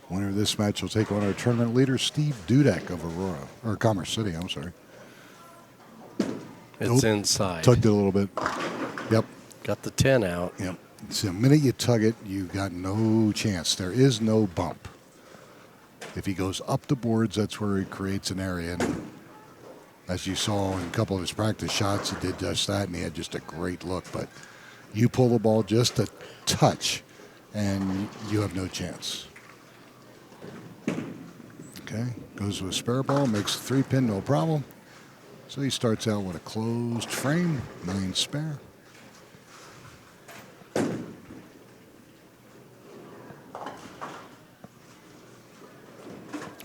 Winner of this match will take on our tournament leader, Steve Dudek of Aurora, or Commerce City, I'm sorry. It's inside. Tugged it a little bit. Yep. Got the 10 out. Yep. So the minute you tug it, you got no chance. There is no bump. If he goes up the boards, that's where he creates an area. And as you saw in a couple of his practice shots, he did just that, and he had just a great look. But you pull the ball just a touch, and you have no chance. Okay, goes to a spare ball, makes a 3-pin, no problem. So he starts out with a closed frame, 9 spare.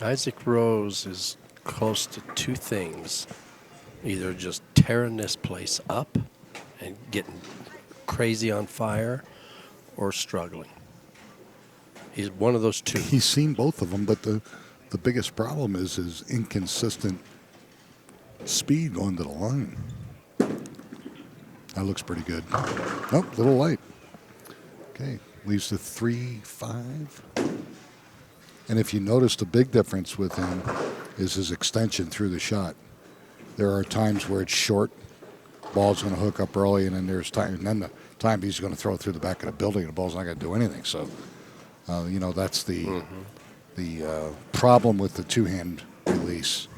Isaac Rose is close to 2 things. Either just tearing this place up and getting crazy on fire, or struggling. He's one of those 2. He's seen both of them, but the biggest problem is his inconsistent speed going to the line. That looks pretty good. Oh, a little light. Okay, leaves the 3-5. And if you notice, the big difference with him is his extension through the shot. There are times where it's short, ball's going to hook up early, and then there's time, and then the time he's going to throw it through the back of the building, and the ball's not going to do anything. So, that's the problem with the 2-hand release.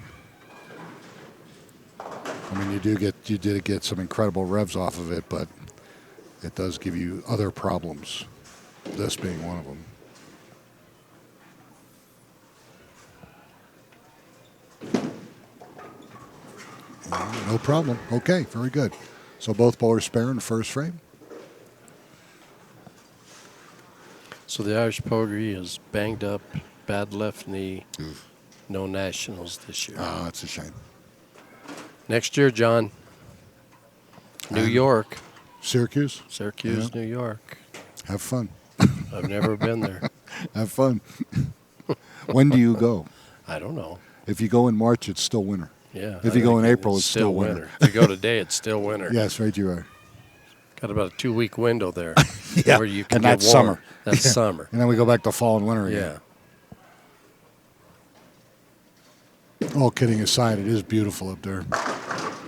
I mean, you did get some incredible revs off of it, but it does give you other problems. This being one of them. No problem. Okay, very good. So both bowlers spare in the first frame. So the Irish Pogie is banged up, bad left knee, no nationals this year. Ah, that's a shame. Next year, John, New York. Syracuse? Syracuse, Yeah. New York. Have fun. I've never been there. Have fun. When do you go? I don't know. If you go in March, it's still winter. Yeah. If you go in April, it's still winter. If you go today, it's still winter. Yes, right you are. Got about a 2-week window there. Yeah, where you can and get that's warm. summer. That's summer. And then we go back to fall and winter again. Yeah. All kidding aside, it is beautiful up there,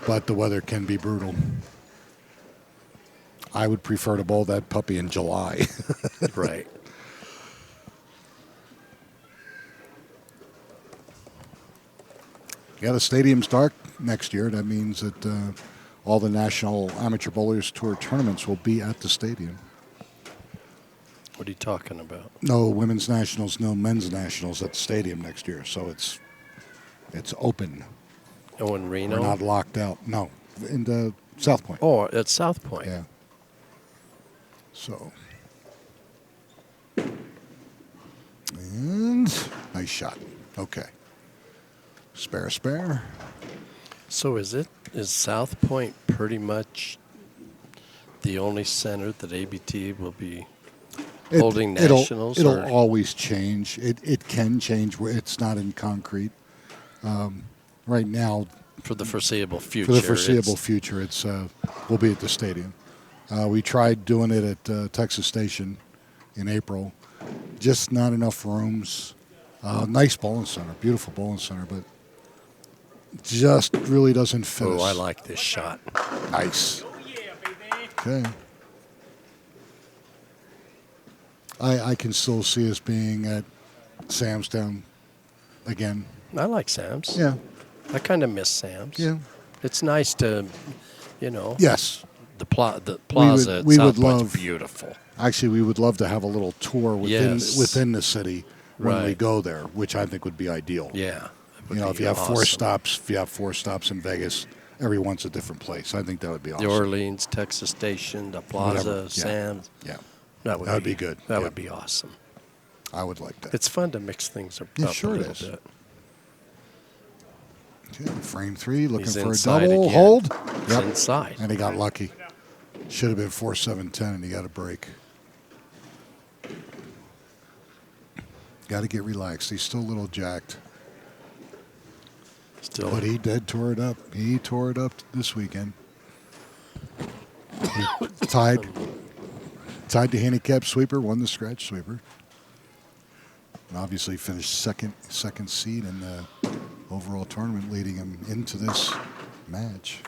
but the weather can be brutal. I would prefer to bowl that puppy in July. Right. Yeah, the stadium's dark next year. That means that all the National Amateur Bowlers Tour tournaments will be at the stadium. What are you talking about? No women's nationals, no men's nationals at the stadium next year. So it's open. Oh, in Reno? We're not locked out. No, in the South Point. Oh, at South Point. Yeah. So. And nice shot. Okay. Spare. So is South Point pretty much the only center that ABT will be holding nationals? It'll always change. It can change where it's not in concrete. Right now, for the foreseeable future. For the foreseeable future, it's we'll be at the stadium. We tried doing it at Texas Station in April. Just not enough rooms. Nice bowling center, beautiful bowling center, but just really doesn't fit us. Oh, I like this shot. Nice. Okay. I can still see us being at Sam's Town again. I like Sam's. Yeah. I kind of miss Sam's. Yeah. It's nice to, Yes. The plaza we at would South Point's love- beautiful. Actually, we would love to have a little tour within the city when we Right. go there, which I think would be ideal. Yeah. If you have four stops in Vegas, everyone's a different place. I think that would be awesome. The Orleans, Texas Station, the plaza, Whatever. Yeah. Sam's. Yeah. That would be good. That Yeah. would be awesome. I would like that. It's fun to mix things up, Yeah, up sure a it little is. bit. Okay, frame 3, looking He's for a inside double. again. Hold. He's inside. And he got lucky. Should have been 4-7-10, and he got a break. Got to get relaxed. He's still a little jacked. Still. But he did tore it up. He tore it up this weekend. He tied the handicap sweeper, won the scratch sweeper. And obviously finished second seed in the overall tournament, leading him into this match.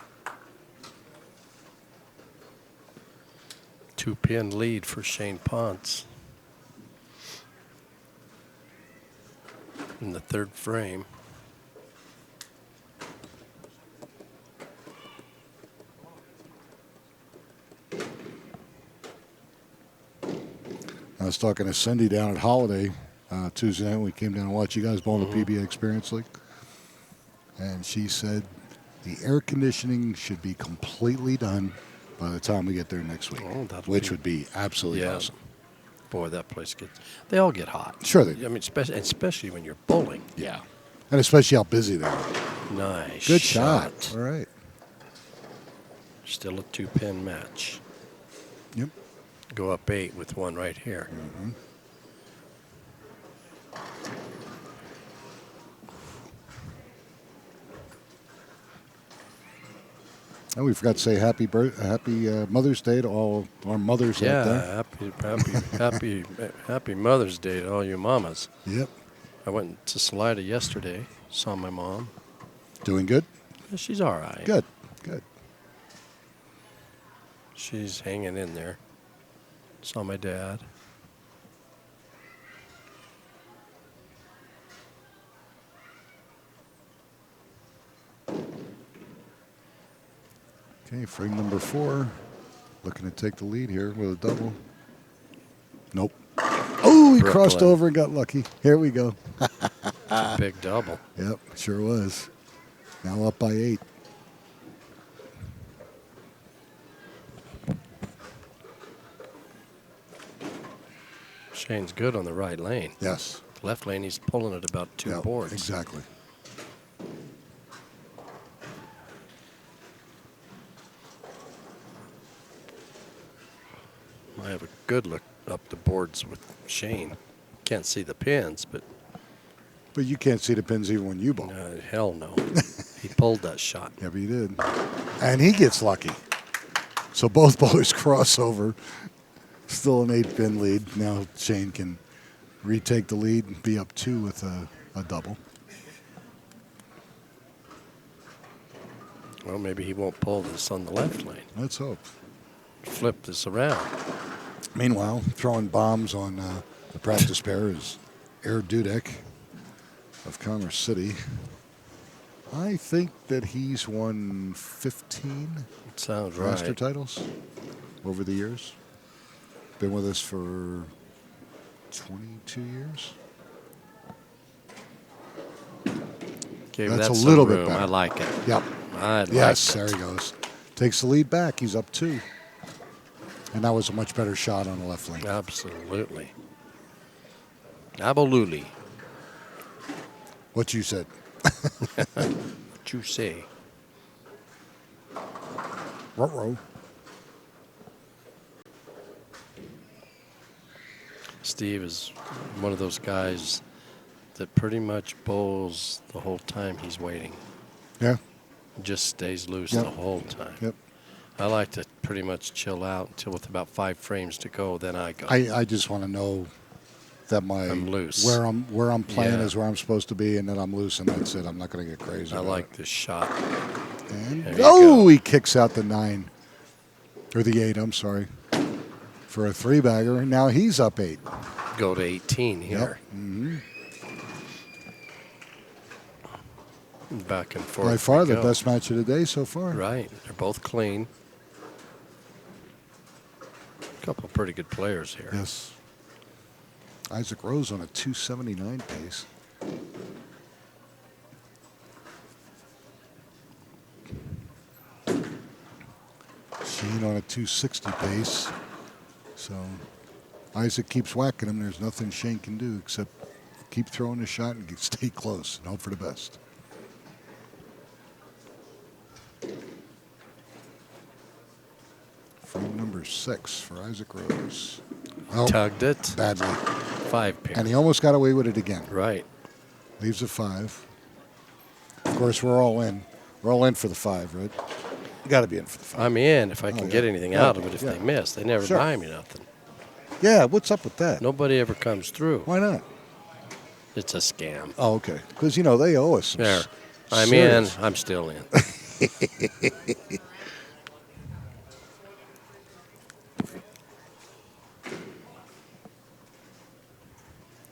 2-pin lead for Shane Ponce in the third frame. I was talking to Cindy down at Holiday Tuesday night when we came down and watched you guys bowl in the PBA Experience League. And she said the air conditioning should be completely done by the time we get there next week, which would be absolutely awesome. Boy, that place they all get hot. Sure they do. I mean, especially when you're bowling. Yeah. And especially how busy they are. Nice. Good shot. All right. Still a 2-pin match. Yep. Go up 8 with one right here. Mm-hmm. And we forgot to say happy Mother's Day to all our mothers out there. Happy Mother's Day to all you mamas. Yep. I went to Salida yesterday, saw my mom. Doing good? Yeah, she's all right. Good. She's hanging in there. Saw my dad. Okay, frame number 4. Looking to take the lead here with a double. Nope. Oh, he crossed over and got lucky. Here we go. Big double. Yep, sure was. Now up by 8. Shane's good on the right lane. Yes. Left lane, he's pulling it about 2 boards. Exactly. I have a good look up the boards with Shane. Can't see the pins, but you can't see the pins even when you bowl. hell no. He pulled that shot. Yeah, but he did. And he gets lucky. So both bowlers cross over. Still an 8-pin lead. Now Shane can retake the lead and be up 2 with a double. Well, maybe he won't pull this on the left lane. Let's hope. Flip this around. Meanwhile, throwing bombs on the practice pair is Air Dudek of Commerce City. I think that he's won 15 Sounds master right. titles over the years. Been with us for 22 years. Gave That's that a some little bit room. better. I like it. Yep. Yes, there he goes. Takes the lead back. He's up 2. And that was a much better shot on the left lane. Absolutely. Aboluli. What you said. What you say? Ruh-roh. Steve is one of those guys that pretty much bowls the whole time he's waiting. Yeah. Just stays loose Yep. the whole time. Yep. I like to pretty much chill out until with about 5 frames to go, then I go. I just want to know that I'm loose. where I'm playing Yeah. is where I'm supposed to be, and then I'm loose, and that's it. I'm not going to get crazy. I about like it. this shot. And There you go. he kicks out the 9 or the 8. I'm sorry, for a 3-bagger. Now he's up 8. Go to 18 here. Yep. Mm-hmm. Back and forth. By far we the go. best match of the day so far. Right. They're both clean. A couple of pretty good players here. Yes. Isaac Rose on a 279 pace. Sheen on a 260 pace. So Isaac keeps whacking him. There's nothing Shane can do except keep throwing the shot and stay close and hope for the best. Frame number 6 for Isaac Rose. Oh, Tugged it. badly. 5 pair. And he almost got away with it again. Right. Leaves a 5. Of course, we're all in. We're all in for the 5, right? You got to be in for the 5. I'm in if I can get anything out of it. If Yeah. they miss, they never Sure. buy me nothing. Yeah, what's up with that? Nobody ever comes through. Why not? It's a scam. Oh, okay. Because, they owe us some There. I'm serious- in. I'm still in.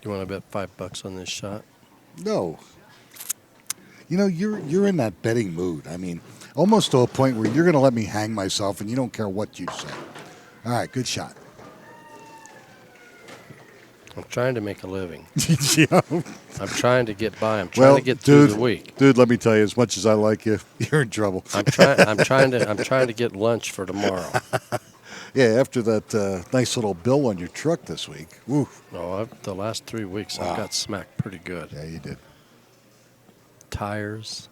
You want to bet $5 on this shot? No. You're in that betting mood. I mean, almost to a point where you're going to let me hang myself and you don't care what you say. All right, good shot. I'm trying to make a living. Yeah. I'm trying to get by. I'm trying to get through the week. Dude, let me tell you, as much as I like you, you're in trouble. I'm trying to get lunch for tomorrow. Yeah, after that nice little bill on your truck this week. Woo. No, the last 3 weeks Wow. I got smacked pretty good. Yeah, you did. Tires,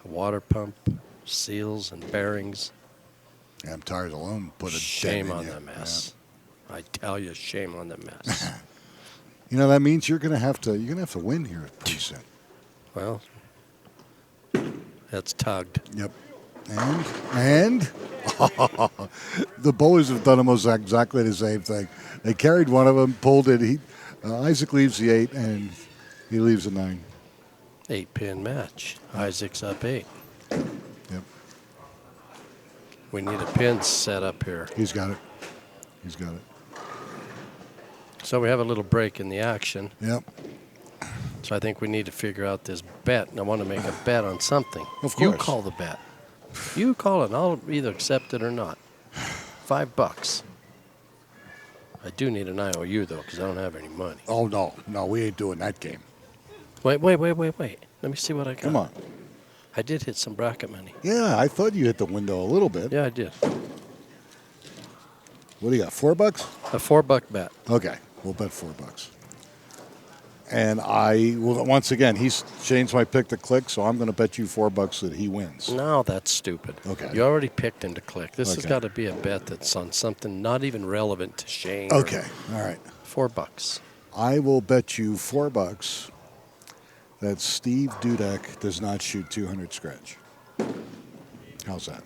a water pump, seals and bearings. Damn tires alone put a Shame dent in on you. the mess. I tell you, shame on the mess. Yeah. That means you're gonna have to win here pretty soon. Well, that's tugged. Yep. And the bowlers have done almost exactly the same thing. They carried one of them, pulled it. Isaac leaves the 8, and he leaves the 9. 8-pin match. Isaac's up 8. Yep. We need a pin set up here. He's got it. He's got it. So we have a little break in the action. Yep. So I think we need to figure out this bet. And I want to make a bet on something. Of You course. call the bet. You call it, and I'll either accept it or not. $5. I do need an IOU, though, because I don't have any money. Oh, no, we ain't doing that game. Wait. Let me see what I got. Come on. I did hit some bracket money. Yeah, I thought you hit the window a little bit. Yeah, I did. What do you got, $4? A $4 bet. Okay, we'll bet $4. And once again, he's changed my pick to click, so I'm going to bet you $4 that he wins. No, that's stupid. Okay. You already picked him to click. This has Okay. got to be a bet that's on something not even relevant to Shane. Okay, all right. $4. I will bet you $4 that Steve Dudek does not shoot 200 scratch. How's that?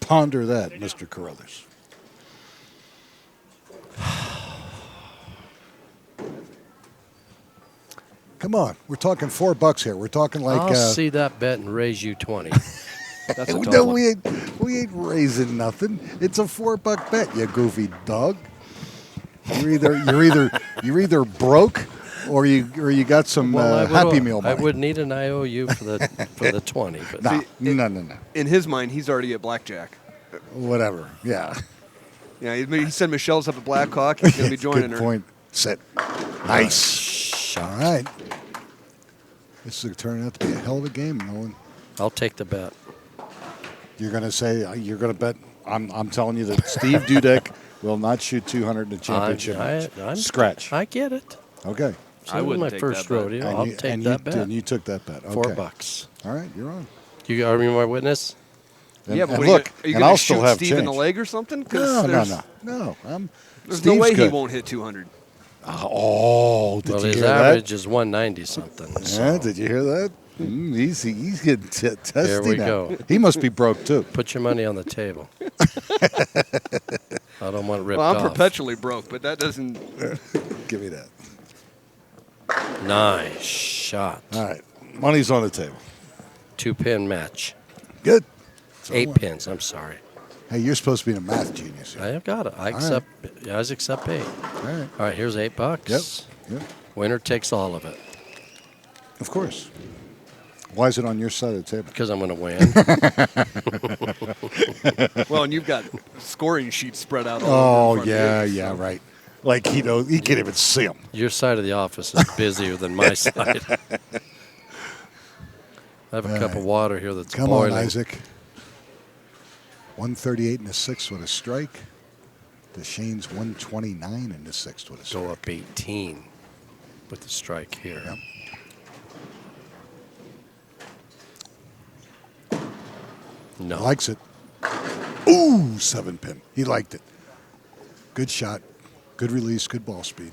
Ponder that, Mr. Carruthers. Come on. We're talking $4 here. We're talking like. I'll see that bet and raise you 20. That's a tough No, one. we ain't raising nothing. It's a $4 bet, you goofy dog. You're either broke or you got some Happy Meal money. I would need an IOU for the 20. But No. In his mind, he's already at blackjack. Whatever. Yeah. Yeah, he said Michelle's up at Blackhawk. He's going to be joining Good her. point. Set. Nice. Shot. All right. This is turning out to be a hell of a game, Nolan. I'll take the bet. You're going to say you're going to bet. I'm telling you that Steve Dudek will not shoot 200 in the championship match. Scratch. I get it. Okay. So this is my first rodeo. I'll take that bet. And you took that bet. Okay. $4. All right, you're on. You are my witness? And, Yeah, but and what look, are you and going I'll to still shoot have Steve in the change. leg or something? No. There's Steve's no way good. he won't hit 200. Oh, did Well, you his hear average that? is 190 something. So Yeah, did you hear that? He's getting testy There we now. go. He must be broke too. put your money on the table. I don't want it ripped Well, I'm off. perpetually broke, but that doesn't. Give me that. Nice shot. All right, money's on the table. 2-pin match. Good. So 8 pins. I'm sorry. Hey, you're supposed to be a math genius. I have got it. I All accept. I accept 8. All right. All right. Here's $8. Yep. Winner takes all of it Of course. Why is it on your side of the table? because I'm going to win. Well, and you've got scoring sheets spread out all over. in front of you, so. right. Like he can't even see them. Your side of the office is busier than my side. I have a cup of water here that's Come boiling. on, Isaac. 138 in the sixth with a strike. DeShane's 129 in the sixth with a strike. Go up 18 with the strike here. Yep. No. Likes it. Ooh, 7-pin. He liked it. Good shot. Good release. Good ball speed.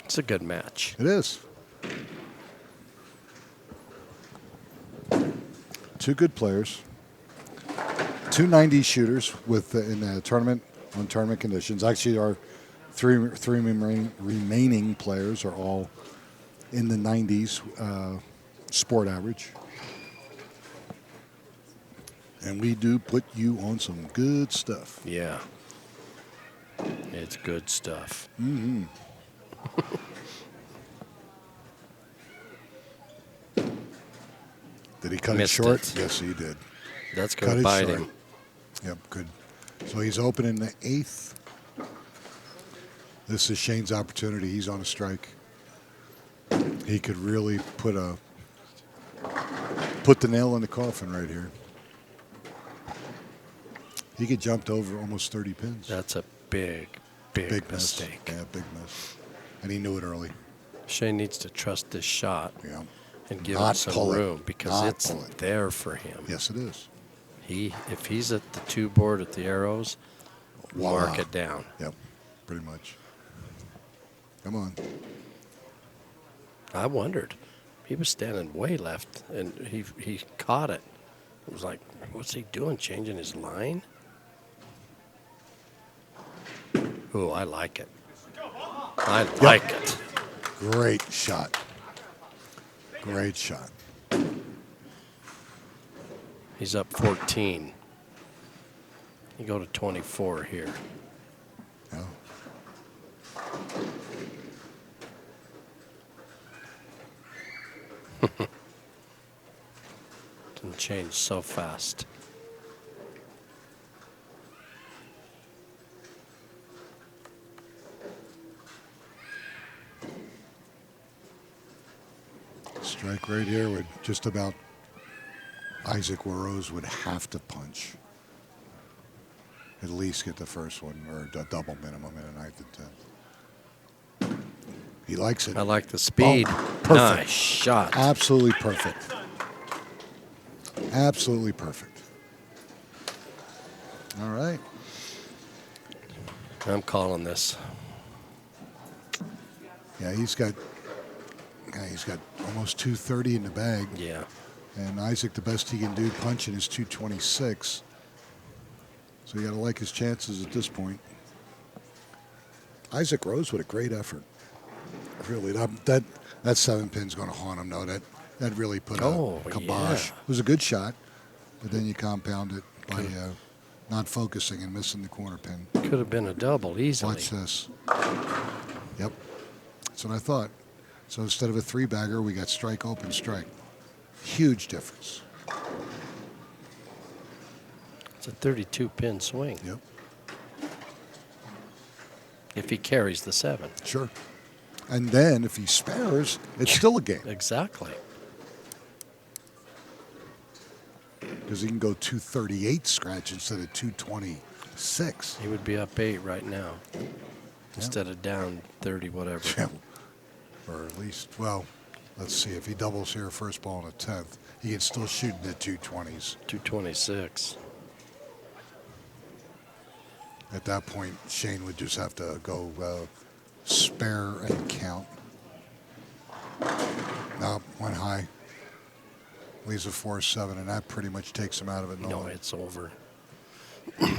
It's a good match. It is. Two good players. 290 shooters in the tournament on tournament conditions. Actually, our three remaining players are all in the 90s sport average. And we do put you on some good stuff. Yeah. It's good stuff. Mm-hmm. Did he cut Missed it short? it. Yes, he did. That's Cut going it to bite short. him. Yep, good. So he's open in the eighth. This is Shane's opportunity. He's on a strike. He could really put the nail in the coffin right here. He could jump to over almost 30 pins. That's a big mistake. Miss. Yeah, big miss. And he knew it early. Shane needs to trust this shot Yeah. and give Not him some pull it. room because Not it's pull it. there for him. Yes, it is. If he's at the 2 board at the arrows, Voila. mark it down. Yep, pretty much. Come on. I wondered. He was standing way left, and he caught it. It was like, what's he doing? Changing his line? Oh, I like it. I like it. Great shot. Great shot. He's up 14. You go to 24 here. Yeah. Can change so fast. Strike right here would just about Isaac Warrose would have to punch. At least get the first one, or a double minimum in a ninth and 10th. He likes it. I like the speed. Perfect. Nice shot. Absolutely perfect. Absolutely perfect. All right. I'm calling this. Yeah, he's got almost 230 in the bag. Yeah. And Isaac, the best he can do punching is 226. So you got to like his chances at this point. Isaac Rose with a great effort. Really, that 7 pin's going to haunt him, though. That really put a kibosh. Yeah. It was a good shot, but then you compound it by not focusing and missing the corner pin. Could have been a double easily. Watch this. Yep. That's what I thought. So instead of a 3-bagger, we got strike, open, strike. Huge difference. It's a 32-pin swing. Yep. If he carries the 7. Sure. And then if he spares, it's still a game. Exactly. Because he can go 238 scratch instead of 226. He would be up 8 right now instead of down 30, whatever. Yeah. Or at least, well, let's see. If he doubles here, first ball in the 10th, he can still shoot in the 220s. 226. At that point, Shane would just have to go spare and count. No, went high. Leaves a 4-7, and that pretty much takes him out of it. No, it's over.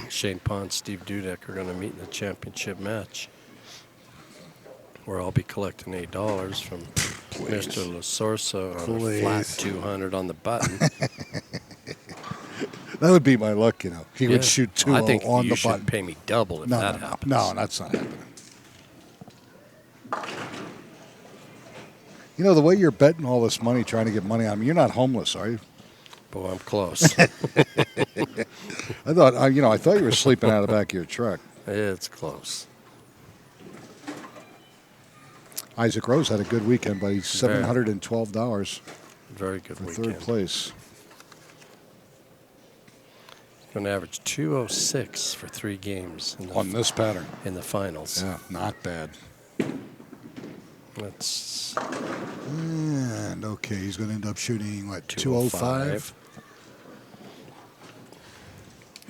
Shane Ponce, Steve Dudek are going to meet in the championship match, where I'll be collecting $8 from Mr. Lasorsa on a flat 200 on the button. That would be my luck, you know. He would shoot 2 I think on you the should button. pay me double if that happens. No, that's not happening. You know, the way you're betting all this money, trying to get money on me, you're not homeless, are you? Boy, I'm close. I thought, I thought you were sleeping out of the back of your truck. It's close. Isaac Rose had a good weekend, but he's $712 Very good for weekend. third place. Going to average 206 for 3 games On this pattern. in the finals. Yeah, not bad. That's And okay, he's going to end up shooting, what, 205?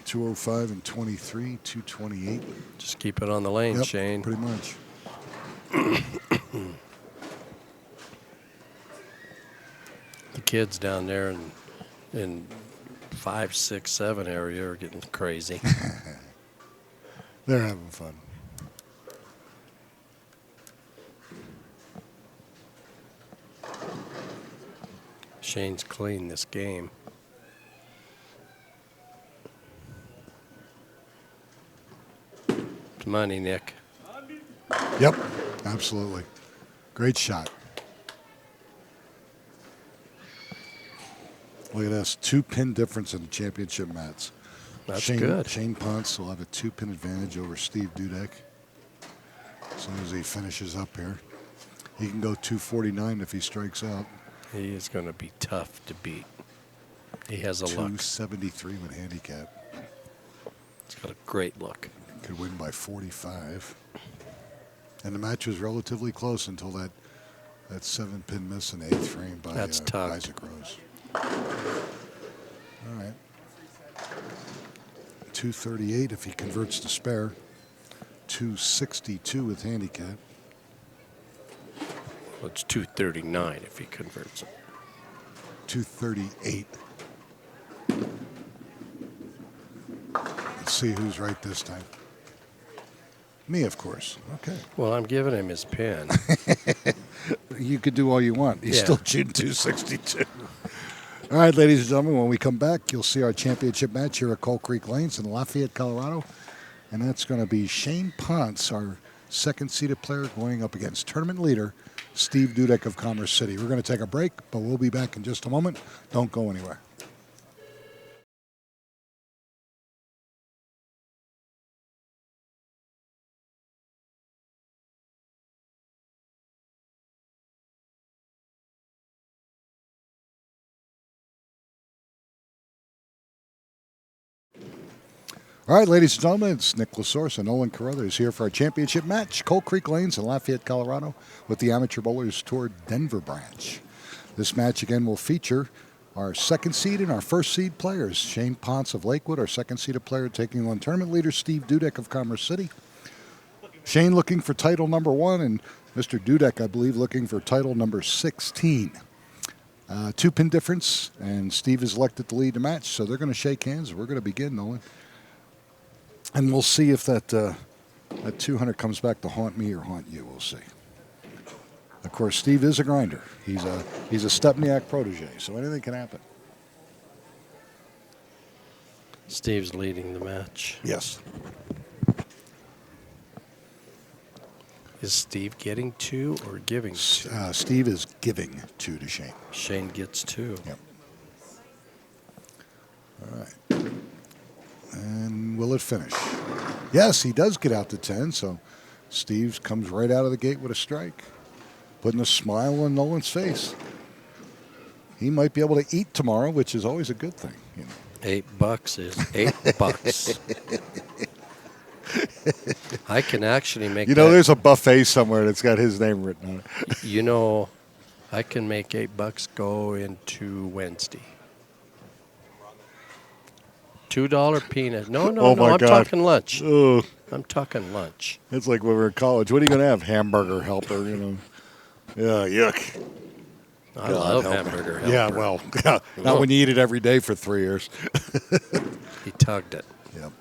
205 and 23, 228. just keep it on the lane, Yep, Shane. pretty much. The kids down there in 5, 6, 7 area are getting crazy. They're having fun. Shane's clean this game. It's money, Nick. Yep, absolutely. Great shot. Look at this, 2-pin difference in the championship match. That's good. Shane Ponce will have a 2-pin advantage over Steve Dudek as soon as he finishes up here. He can go 249 if he strikes out. He is going to be tough to beat. He has a look. 273 with handicap. He's got a great look. Could win by 45. And the match was relatively close until that 7-pin miss in the 8th frame by Isaac Rose. All right. 238 if he converts to spare. 262 with handicap. Well, it's 239 if he converts it. 238. Let's see who's right this time. Me, of course. Okay. Well, I'm giving him his pin. You could do all you want. He's Yeah. still shooting 262. All right, ladies and gentlemen, when we come back, you'll see our championship match here at Coal Creek Lanes in Lafayette, Colorado. And that's going to be Shane Ponce, our second-seeded player, going up against tournament leader Steve Dudek of Commerce City. We're going to take a break, but we'll be back in just a moment. Don't go anywhere. All right, ladies and gentlemen, it's Nick Lasorsa and Nolan Carruthers here for our championship match, Coal Creek Lanes in Lafayette, Colorado, with the Amateur Bowlers Tour Denver branch. This match, again, will feature our second seed and our first seed players. Shane Ponce of Lakewood, our second seeded player, taking on tournament leader Steve Dudek of Commerce City. Shane looking for title number 1, and Mr. Dudek, I believe, looking for title number 16. 2-pin difference, and Steve is elected to lead the match, so they're going to shake hands. We're going to begin, Nolan. And we'll see if that 200 comes back to haunt me or haunt you. We'll see. course, Steve is a grinder. He's a Stepniak protege, so anything can happen. Steve's leading the match. Yes. Is Steve getting 2 or giving 2? Steve is giving 2 to Shane. Shane gets 2. Yep. All right. And will it finish? Yes, he does get out to 10, so Steve comes right out of the gate with a strike, putting a smile on Nolan's face. He might be able to eat tomorrow, which is always a good thing. You know. $8 is $8. I can actually make. There's a buffet somewhere that's got his name written on it. I can make $8 go into Wednesday. $2 peanut. No, Oh my I'm God. talking lunch. Ugh. I'm talking lunch. It's like when we were in college. What are you going to have? Hamburger helper, Yeah, yuck. I love hamburger helper. Yeah, well, not when you eat it every day for 3 years. He tugged it. Yep.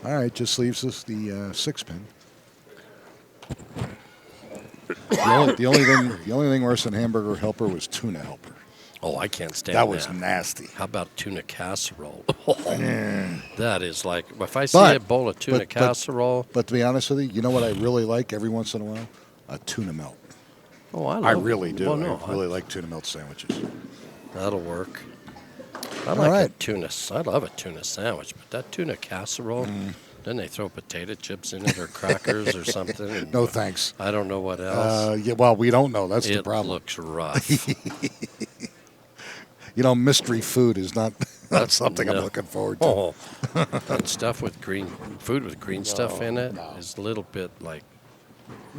All right, just leaves us the 6 pin. The only thing worse than hamburger helper was tuna helper. Oh, I can't stand That that. was nasty. How about tuna casserole? That is like, if I see But- a bowl of tuna casserole. But to be honest with you, you know what I really like every once in a while? A tuna melt. Oh, I really do. Well, no, I really like tuna melt sandwiches. That'll work. I All like right. a tuna. I love a tuna sandwich, but that tuna casserole, then they throw potato chips in it or crackers or something. And No thanks. I don't know what else. Yeah, well, we don't know. That's the It problem. looks rough. Mystery food is not something I'm looking forward to. Oh, and stuff with food with green stuff in it is a little bit like,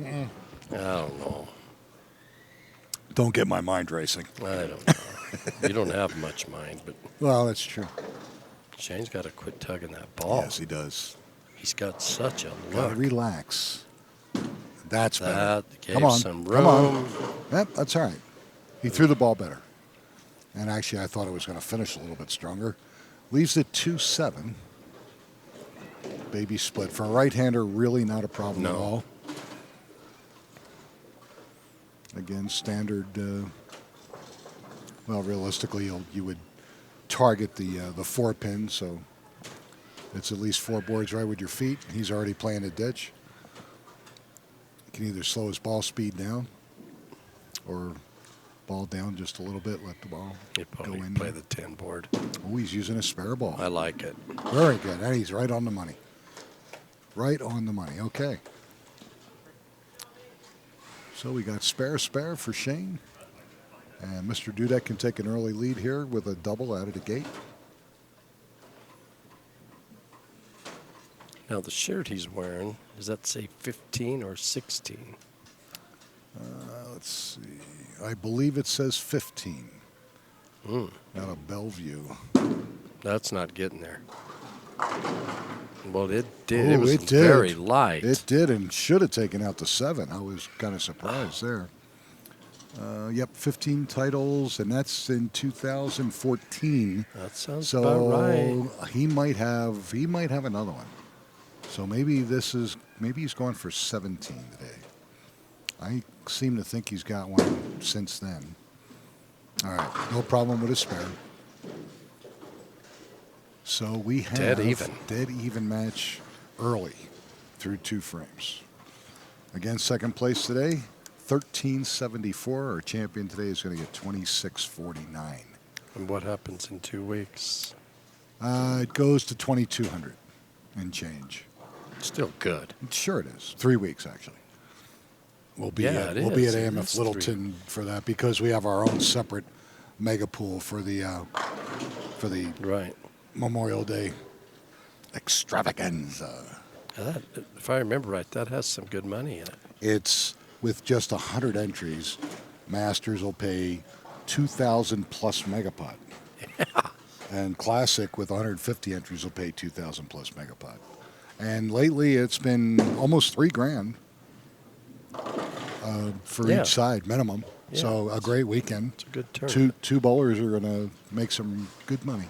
I don't know. Don't get my mind racing. I don't know. You don't have much mind, but Well, that's true. Shane's got to quit tugging that ball. Yes, he does. He's got such a Gotta look. relax. That's better. That gave Come on. some Come on. room. Yep, that's all right. He threw the ball better. And actually, I thought it was going to finish a little bit stronger. Leaves it 2-7. Baby split. For a right-hander, really not a problem at all. Again, standard. Realistically, you would target the 4 pin, so it's at least 4 boards right with your feet. He's already playing a ditch. You can either slow his ball speed down or ball down just a little bit, let the ball He'd go probably in. play the 10 board. Oh, he's using a spare ball. I like it. Very good. And he's right on the money. Right on the money. Okay. So we got spare for Shane. And Mr. Dudek can take an early lead here with a double out of the gate. Now, the shirt he's wearing, does that say 15 or 16? Let's see. I believe it says 15. Mm. Out of Bellevue. That's not getting there. Well, it did. Oh, it was it did. very light. It did and should have taken out the 7. I was kind of surprised there. Yep, 15 titles, and that's in 2014. That sounds So about right. he might have another one. So maybe he's going for 17 today. I seem to think he's got one since then. All right, no problem with his spare. So we have dead even match early through 2 frames. Again, second place today, 1374. Our champion today is going to get 2649. And what happens in 2 weeks? It goes to 2200 and change. Still good. Sure it is. 3 weeks actually. We'll be at It AMF is Littleton for that because we have our own separate mega pool for the Right. Memorial Day extravaganza. If I remember right, that has some good money in it. It's with just 100 entries. Masters will pay 2,000 plus megapot. Yeah. And Classic with 150 entries will pay 2,000 plus megapot. And lately it's been almost $3,000 for each side minimum. Yeah, So a great weekend. It's a good turn. Two bowlers are going to make some good money.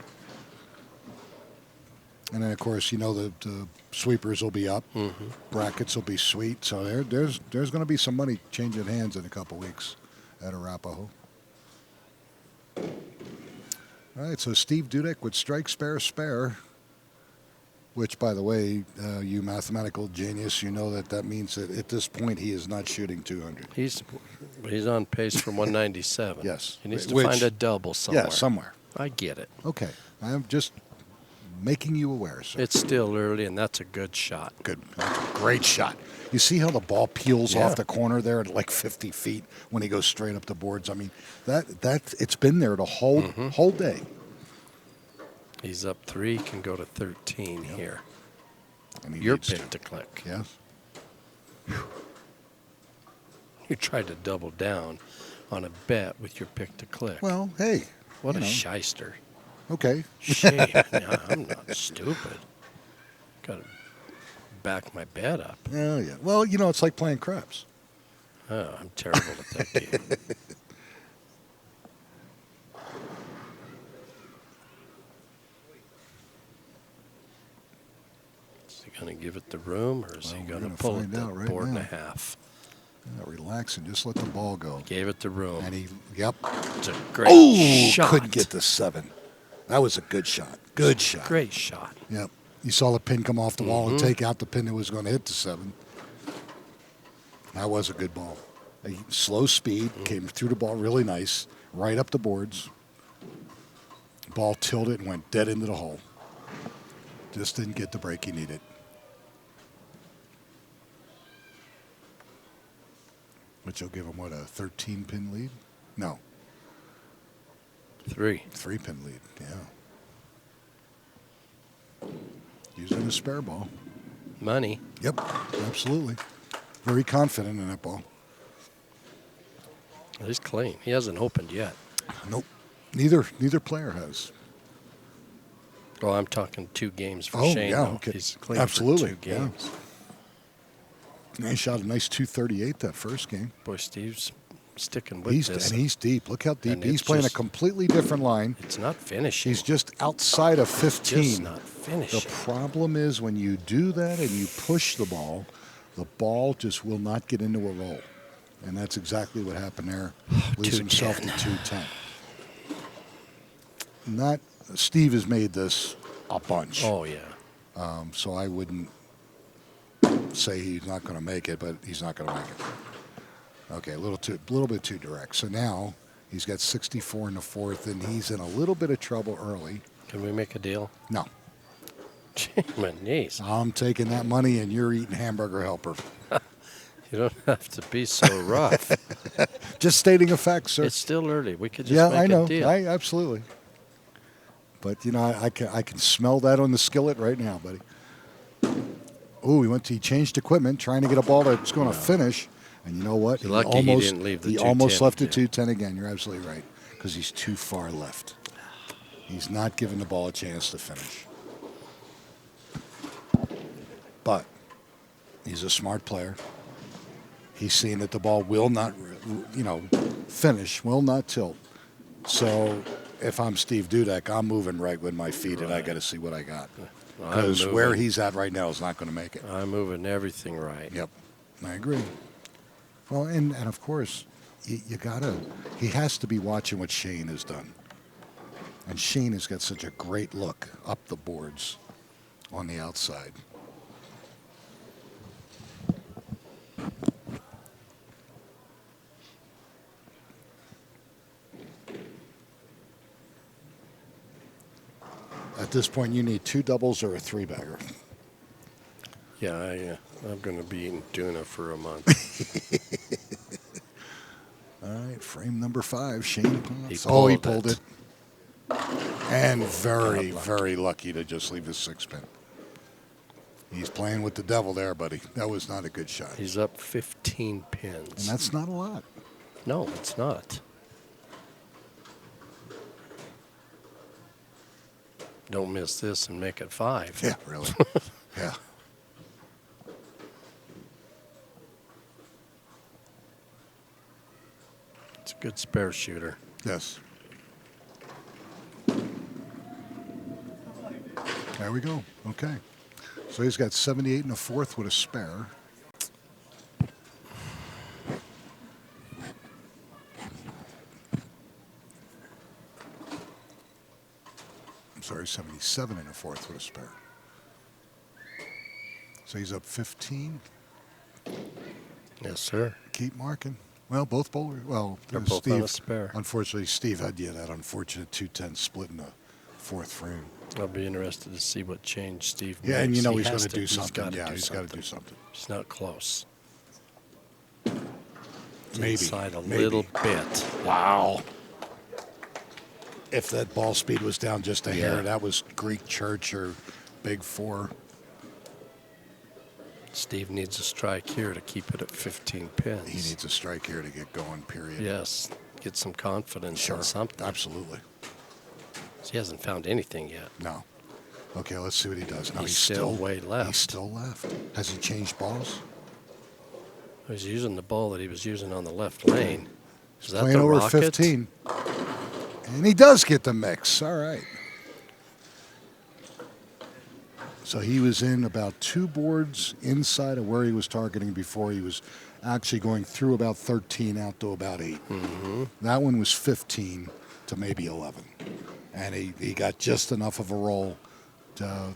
And then, of course, you know the sweepers will be up. Mm-hmm. Brackets will be sweet. So there's going to be some money changing hands in a couple weeks at Arapahoe. All right, so Steve Dudek would strike, spare, which, by the way, you mathematical genius, you know that means that at this point he is not shooting 200. He's on pace for 197. Yes. He needs to find a double somewhere. Yeah, somewhere. I get it. Okay. I'm just making you aware, sir. It's still early, and that's a good shot. Good. Great shot. You see how the ball peels off the corner there at like 50 feet when he goes straight up the boards? I mean, that it's been there the whole day. He's up 3, can go to 13 here. And he Your needs pick to click. Yes. You tried to double down on a bet with your pick to click. Well, hey. What a shyster. Okay. Shame. No, I'm not stupid. Got to back my bet up. Oh, yeah. Well, you know, it's like playing craps. Oh, I'm terrible at that game. Is he going to give it the room, or is he going to pull it the board and a half? Yeah, relax and just let the ball go. Gave it the room. And it's a great shot. Couldn't get the 7. That was a good shot. Good shot. Great shot. Yep. You saw the pin come off the wall and take out the pin that was going to hit the 7. That was a good ball. A slow speed, came through the ball really nice, right up the boards. Ball tilted and went dead into the hole. Just didn't get the break he needed. Which will give him, what, a 13-pin lead? No. 3-pin lead, yeah. Using a spare ball. Money. Yep, absolutely. Very confident in that ball. He's clean. He hasn't opened yet. Nope. Neither player has. Oh, I'm talking 2 games for Shane. Shane. Yeah, though. okay. He's clean Absolutely. for 2 games. Yeah. He shot a nice 238 that first game. Boy, Steve's sticking with this. And he's deep. Look how deep. And He's playing a completely different line. It's not finishing. He's just outside of 15. Just not finishing. The problem is when you do that and you push the ball just will not get into a roll. And that's exactly what happened there. Leaves himself to 210. Steve has made this a bunch. Oh, yeah. So I wouldn't say he's not going to make it, but he's not going to make it. Okay, a little bit too direct. So now he's got 64 in the 4th, and he's in a little bit of trouble early. Can we make a deal? No. Gee, my knees. I'm taking that money, and you're eating hamburger helper. You don't have to be so rough. Just stating a fact, sir. It's still early. We could just make a deal. Absolutely. But, you know, I can smell that on the skillet right now, buddy. Oh, he changed equipment, trying to get a ball that's going to finish. And you know what? You're lucky he didn't leave the 210. He almost left the 210 again. You're absolutely right, because he's too far left. He's not giving the ball a chance to finish. But he's a smart player. He's seeing that the ball will not, finish, will not tilt. So if I'm Steve Dudek, I'm moving right with my feet, and I got to see what I got. Because where he's at right now is not going to make it. I'm moving everything right. Yep, I agree. Well, and of course, he has to be watching what Shane has done. And Shane has got such a great look up the boards on the outside. At this point, you need 2 doubles or a 3-bagger. Yeah, I'm going to be eating tuna for a month. All right, frame number 5, Shane Potts. He pulled it. And very lucky to just leave his 6-pin. He's playing with the devil there, buddy. That was not a good shot. He's up 15 pins. And that's not a lot. No, it's not. Don't miss this and make it 5. Yeah, really. Yeah. It's a good spare shooter. Yes. There we go. Okay. So he's got 78 and a fourth with a spare. I'm sorry, 77 and a fourth with a spare. So he's up 15. Yes, sir. Keep marking. Well, both bowlers. Well, They're both on Steve. a spare. Unfortunately, Steve had that unfortunate 210 split in the fourth frame. I'll be interested to see what change Steve makes. Yeah, and you know he's has going to do something. He's Yeah, he's got to do something. He's not close. Maybe. Inside a maybe. little bit. Wow. If that ball speed was down just a hair, Yeah. that was Greek church or Big Four. Steve needs a strike here to keep it at 15 pins. He needs a strike here to get going, period. Yes, get some confidence Sure. in something. Absolutely. He hasn't found anything yet. No. Okay, let's see what he does. No, He's still way left. He's still left. Has he changed balls? He's using the ball that he was using on the left lane. Is that Playing the over rocket? 15. And he does get the mix. All right. So he was in about 2 boards inside of where he was targeting before. He was actually going through about 13 out to about 8. Mm-hmm. That one was 15 to maybe 11. And he got just enough of a roll to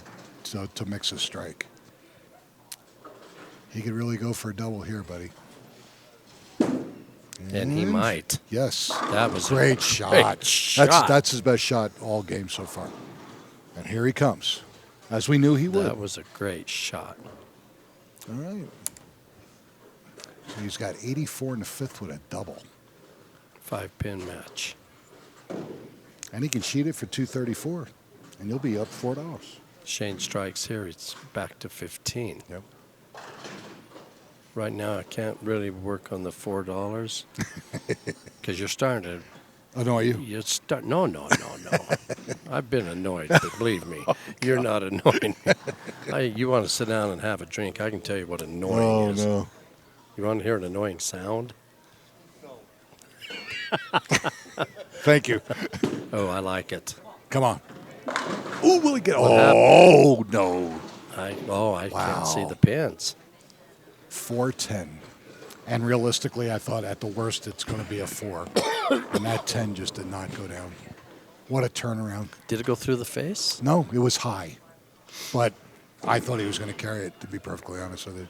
mix a strike. He could really go for a double here, buddy. And he might. Yes. That was great a shot. great shot. That's his best shot all game so far. And here he comes, as we knew he would. That was a great shot. All right. So he's got 84 in the fifth with a double. 5-pin match. And he can sheet it for 234, and you'll be up $4. Shane strikes here. It's back to 15. Yep. Right now, I can't really work on the $4 because you're starting to. Annoy you? You start. No. I've been annoyed, but believe me, you're not annoying me. You want to sit down and have a drink? I can tell you what annoying is. No. You want to hear an annoying sound? Thank you. Oh, I like it. Come on. Ooh, will he get? What Oh, no. I Wow. can't see the pins. 410. And realistically, I thought at the worst it's going to be a 4. And that 10 just did not go down. What a turnaround. Did it go through the face? No, it was high. But I thought he was going to carry it, to be perfectly honest with you.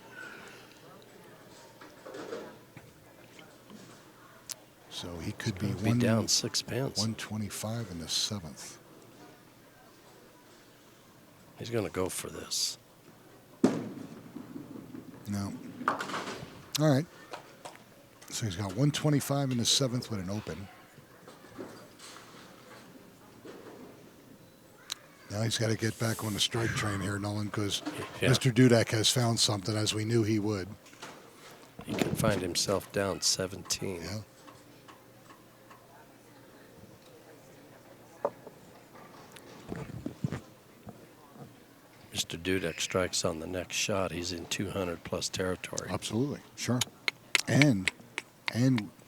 So he could be, Down 6 pins. 125 in the 7th. He's going to go for this. No. All right. So he's got 125 in the 7th with an open. Now he's got to get back on the strike train here, Nolan, because Mr. Dudek has found something, as we knew he would. He could find himself down 17. Yeah. Mr. Dudek strikes on the next shot. He's in 200-plus territory. Absolutely. Sure. And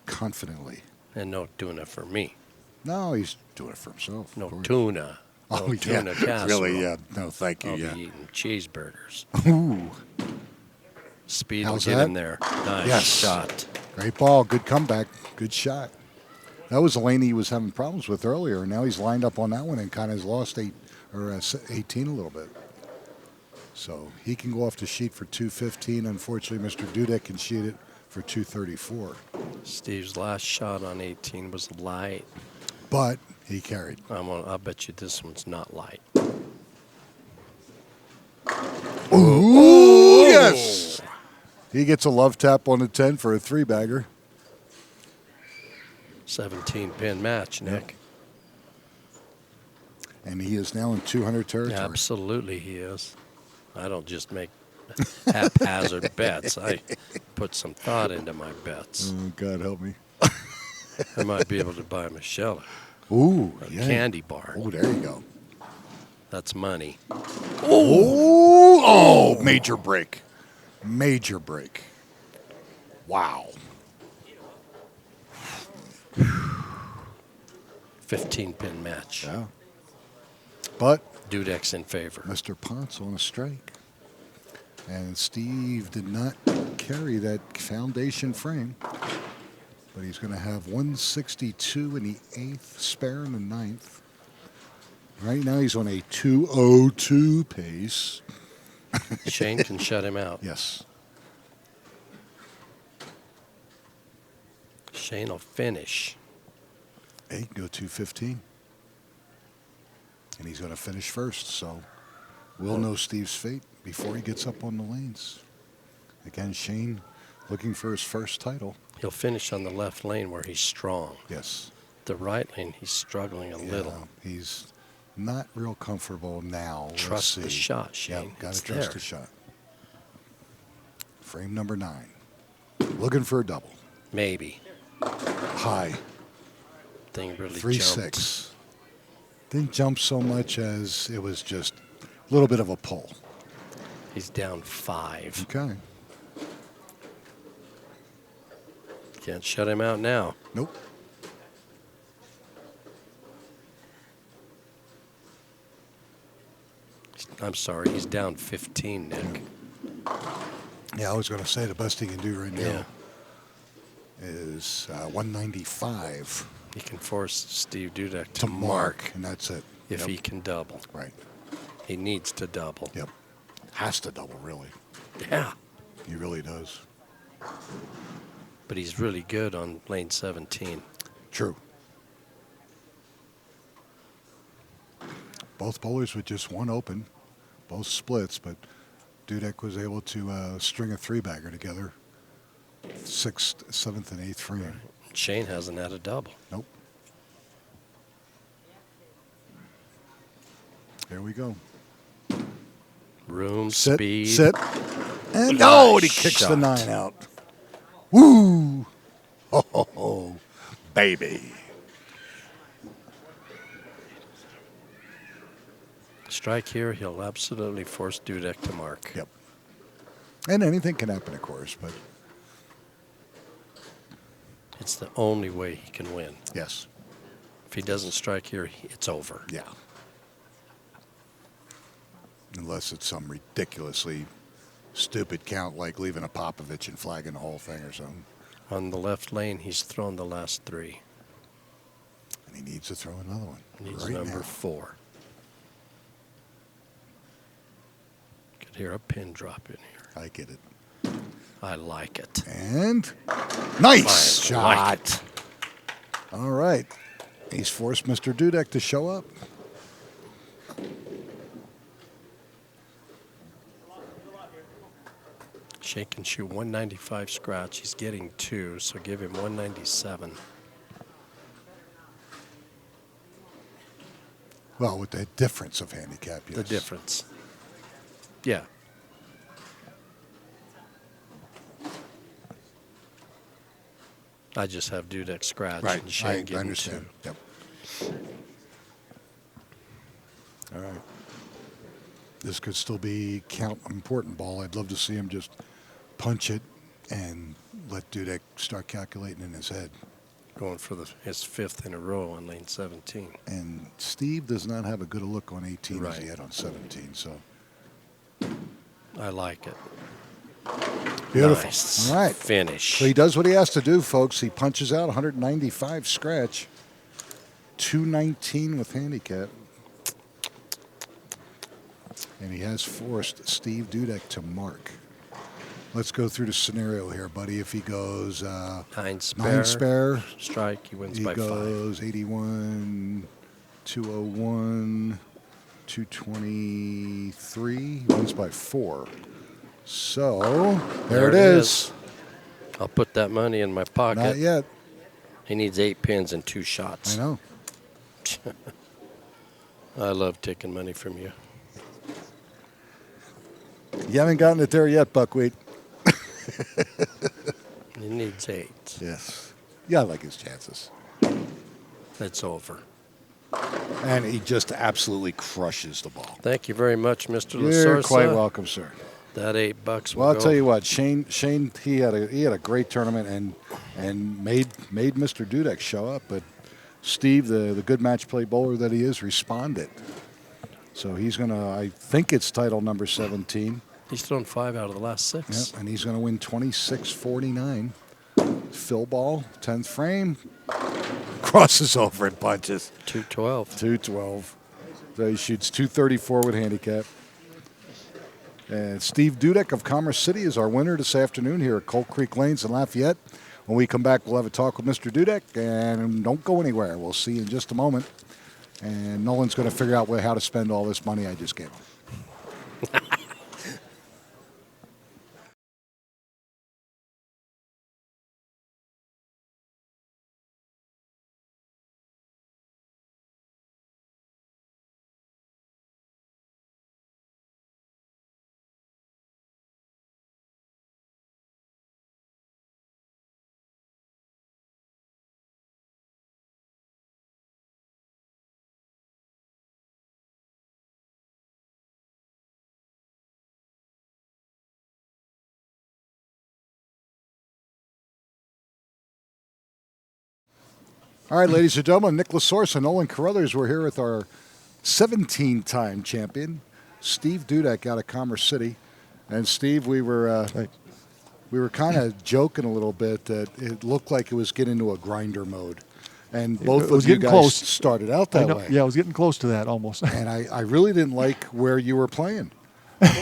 confidently. And no tuna for me. No, he's doing it for himself. No tuna. No Oh, tuna yeah. casserole. Really, yeah. No, thank you, I'll yeah. be eating cheeseburgers. Ooh. Speed How's will get that? in there. Nice Yes. shot. Great ball. Good comeback. Good shot. That was the lane he was having problems with earlier, and now he's lined up on that one and kind of has lost 18 a little bit. So he can go off the sheet for 215. Unfortunately, Mr. Dudek can sheet it for 234. Steve's last shot on 18 was light. But he carried. I'll bet you this one's not light. Ooh, yes! He gets a love tap on the 10 for a 3-bagger. 17-pin match, Nick. And he is now in 200 territory. Absolutely he is. I don't just make haphazard bets. I put some thought into my bets. Oh, God help me. I might be able to buy Michelle Ooh, a yeah. candy bar. Oh, there you go. That's money. Oh, major break. Major break. Wow. 15-pin match. Yeah. But Dudek's in favor. Mr. Ponce on a strike. And Steve did not carry that foundation frame. But he's going to have 162 in the 8th, spare in the 9th. Right now he's on a 2:02 pace. Shane can shut him out. Yes. Shane will finish. 8, go 2:15. And he's going to finish first, so we'll know Steve's fate before he gets up on the lanes. Again, Shane looking for his first title. He'll finish on the left lane where he's strong. Yes. The right lane, he's struggling a little. He's not real comfortable now. Trust the shot, Shane. Yeah, got It's to trust there. the shot. Frame number 9. Looking for a double. Maybe. High. Thing really 3-6. jumped. Didn't jump so much as it was just a little bit of a pull. He's down 5. Okay. Can't shut him out now. Nope. I'm sorry, he's down 15, Nick. Yeah, I was going to say the best he can do right now Yeah. is 195 He can force Steve Dudek to mark, and that's it. if Yep. he can double. Right. He needs to double. Yep. Has to double, really. Yeah. He really does. But he's really good on lane 17. True. Both bowlers with just one open, both splits, but Dudek was able to string a 3-bagger together. 6th, 7th, and 8th frame. Shane hasn't had a double. Nope. Here we go. Room, Sit, speed. sit, and Nice and he kicks the shot. 9 out. Woo! Ho, ho, ho, baby. Strike here, he'll absolutely force Dudek to mark. Yep. And anything can happen, of course, but It's the only way he can win. yes. If he doesn't strike here, it's over. Yeah. Unless it's some ridiculously stupid count like leaving a Popovich and flagging the whole thing or something. On the left lane, he's thrown the last 3. And he needs to throw another one. Needs right number now. 4. Could hear a pin drop in here. I get it. I like it. And nice I like shot. All right. He's forced Mr. Dudek to show up. Shane can shoot 195 scratch. He's getting 2, so give him 197. Well, with the difference of handicap, yes. The difference. Yeah. I just have Dudek scratch Right. and Shane I getting understand. 2. Yep. All right. This could still be count important ball. I'd love to see him just punch it and let Dudek start calculating in his head. Going for his 5th in a row on lane 17. And Steve does not have a good a look on 18 as Right. he had on 17. So I like it. beautiful. Nice. All right. Finish. So he does what he has to do, folks. He punches out 195 scratch, 219 with handicap. And he has forced Steve Dudek to mark. Let's go through the scenario here, buddy. If he goes 9 spare. 9 spare, Strike, he wins he by 5. goes 81, 201, 223. He wins by 4. So there it is. I'll put that money in my pocket. Not yet. He needs 8 pins and 2 shots. I know. I love taking money from you. You haven't gotten it there yet, Buckwheat. He needs 8. Yes. Yeah, I like his chances. It's over. And he just absolutely crushes the ball. Thank you very much, Mr. You're Lasorsa. quite welcome, sir. That $8 will Well, I'll go. tell you what, Shane, he had a great tournament and made Mr. Dudek show up, but Steve, the good match play bowler that he is, responded. So he's going to, I think it's title number 17. He's thrown 5 out of the last 6. Yep, and he's going to win 26-49. Phil ball, 10th frame. Crosses over and punches. 212. 212. So he shoots 234 with handicap. And Steve Dudek of Commerce City is our winner this afternoon here at Cold Creek Lanes in Lafayette. When we come back, we'll have a talk with Mr. Dudek, and don't go anywhere. We'll see you in just a moment. And Nolan's going to figure out how to spend all this money I just gave him. All right, ladies and gentlemen, Nicholas Source and Nolan Carruthers. We're here with our 17-time champion, Steve Dudek out of Commerce City. And Steve, we were kind of joking a little bit that it looked like it was getting into a grinder mode. And both of you guys started out that way. Yeah, I was getting close to that almost. And I really didn't like where you were playing,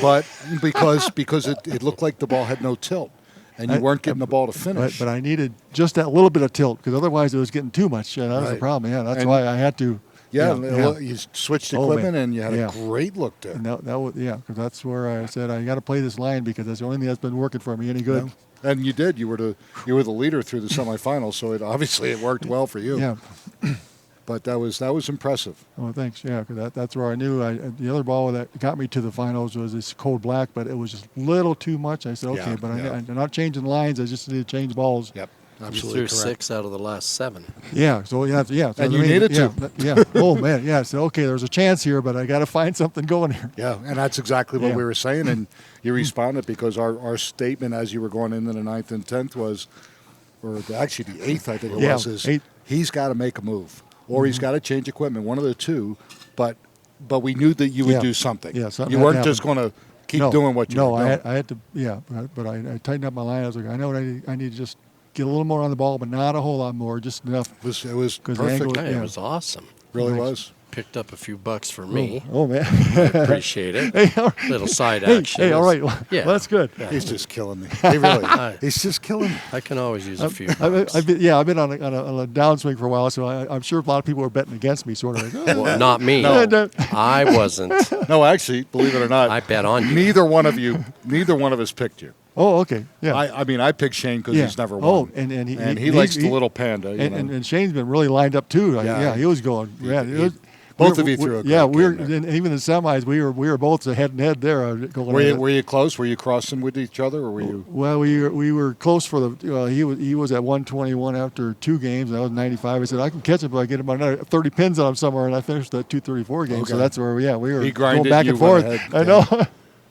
but because it looked like the ball had no tilt. And you weren't getting the ball to finish. But I needed just that little bit of tilt because otherwise it was getting too much. That was the problem. Yeah, that's why I had to. You switched equipment and you had a great look there. And that was because that's where I said I got to play this line because that's the only thing that's been working for me any good. Yeah. And you did. You were the leader through the semifinals, so it worked well for you. Yeah. But that was impressive. Oh, thanks. Yeah, because that's where I knew the other ball that got me to the finals was this cold black, but it was just a little too much. I said, okay, I'm not changing lines. I just need to change balls. Yep, absolutely. You threw 6 out of the last 7. Yeah, so So and you needed to. Yeah. Oh man, yeah. So okay, there's a chance here, but I got to find something going here. Yeah, and that's exactly what we were saying, and you responded because our statement as you were going into the 9th and 10th was, or actually the 8th, I think it was, is he's got to make a move. Or he's got to change equipment, one of the two. But we knew that you would do something. Yeah, you weren't just going to keep doing what you were doing. I had to. Yeah, but I tightened up my line. I was like, I know I need to just get a little more on the ball, but not a whole lot more, just enough. It was perfect. It was awesome. Really was. Picked up a few bucks for me. Oh man, I appreciate it. Little side action. Hey, all right. Well, that's good. Yeah. He's just killing me. He really. He's just killing me. I can always use a few. I've been on a downswing for a while, so I'm sure a lot of people are betting against me, sort of. Like, well, not me. No. I wasn't. No, actually, believe it or not, I bet on you. Neither one of us picked you. Oh, okay. Yeah. I picked Shane because he's never won. Oh, and he likes the little panda. And Shane's been really lined up too. He was going. Both of you threw a great game and even in the semis, we were both head and head there. Were you close? Were you crossing with each other, or were you? Well, we were close for the. He was at 121 after 2 games. And I was 95. I said I can catch him, but I get him another 30 pins on him somewhere, and I finished that 234 game. Okay. So that's where we were going back and forth. I know.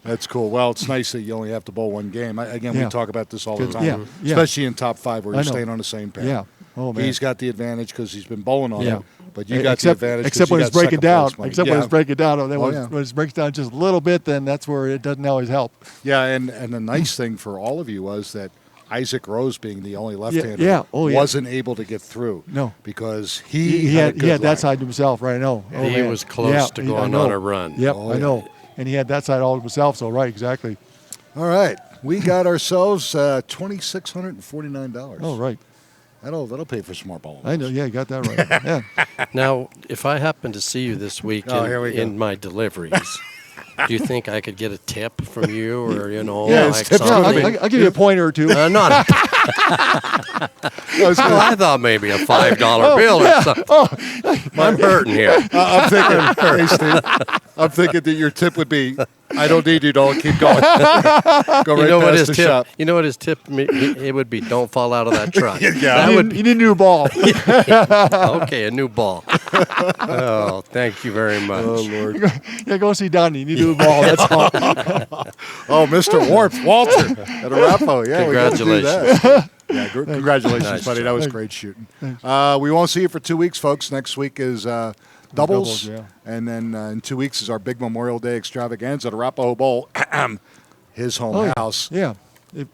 That's cool. Well, it's nice that you only have to bowl one game. We talk about this all the time, yeah. especially in top 5 where you're staying on the same pair. Yeah. Oh man. He's got the advantage because he's been bowling on it. But you got the advantage except when it's breaking down. Except when it's breaking down. And then when it breaks down just a little bit, then that's where it doesn't always help. Yeah, and the nice thing for all of you was that Isaac Rose, being the only left-hander, wasn't able to get through. No, because he had that side to himself. Right? He was close to going on a run. Yep, I know. And he had that side all to himself. So exactly. All right, we got ourselves $2,649. Oh right. That'll pay for some more bowling. I know. Yeah, you got that right. Yeah. Now, if I happen to see you this week in my deliveries, do you think I could get a tip from you, or I'll give you a pointer or two. Not. I thought maybe a $5 bill or something. I'm hurting here. I'm thinking that your tip would be, I don't need you, don't keep going. Go right past the shop. You know what his tip? It would be, don't fall out of that truck. You need a new ball. Okay, a new ball. Oh, thank you very much. Oh Lord. Go see Donnie. You need a new ball. That's all. Oh, Mr. Warmth, Walter at Arapahoe. Yeah, congratulations. Congratulations, buddy. That was great shooting. We won't see you for 2 weeks, folks. Next week is doubles. Yeah. And then in 2 weeks is our big Memorial Day extravaganza at Arapahoe Bowl, his home house. Yeah.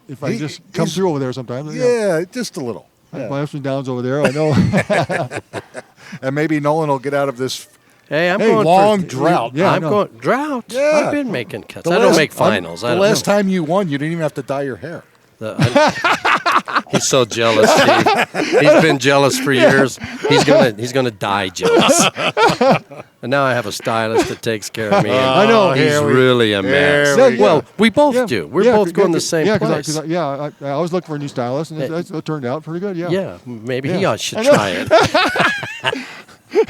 If I just come through over there sometime. Yeah, just a little. I have my ups and downs over there. I know. And maybe Nolan will get out of this I'm going long for, drought. Yeah, I'm going drought. Yeah. I've been making cuts. I don't make finals. The last time you won, you didn't even have to dye your hair. He's so jealous, Steve. He's been jealous for years. He's gonna die jealous. And now I have a stylist that takes care of me. I know. He's really a mess. Well, we both do. We're both going the same place. I was looking for a new stylist, and it turned out pretty good. Yeah, maybe he should try it.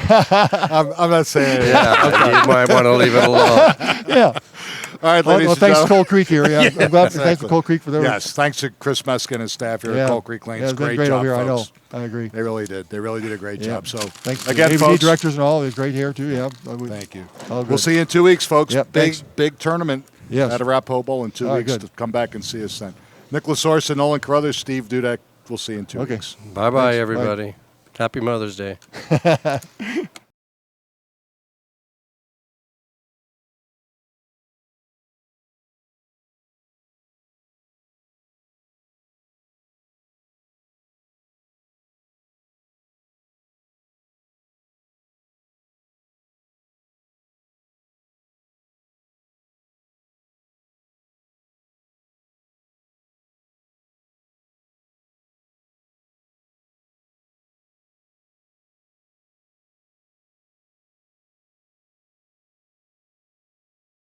I'm not saying it. You might want to leave it alone. Yeah. All right, ladies and thanks gentlemen. to Coal Creek here. Yeah, I'm glad. Thanks to Coal Creek for their. Yes, thanks to Chris Meskin and staff here at Coal Creek Lanes. It's been great job, over here. folks. I know. I agree. They really did. They really did a great job. So thanks again, to ABT folks, directors and all. It was great here too. Yeah. Thank you. All good. We'll see you in 2 weeks, folks. Yep, big tournament at Arapahoe Bowl in 2 All right, weeks. good. Come back and see us then. Nicholas Orson, Nolan Carruthers, Steve Dudek. We'll see you in 2 weeks. Bye-bye, everybody. Happy Mother's Day.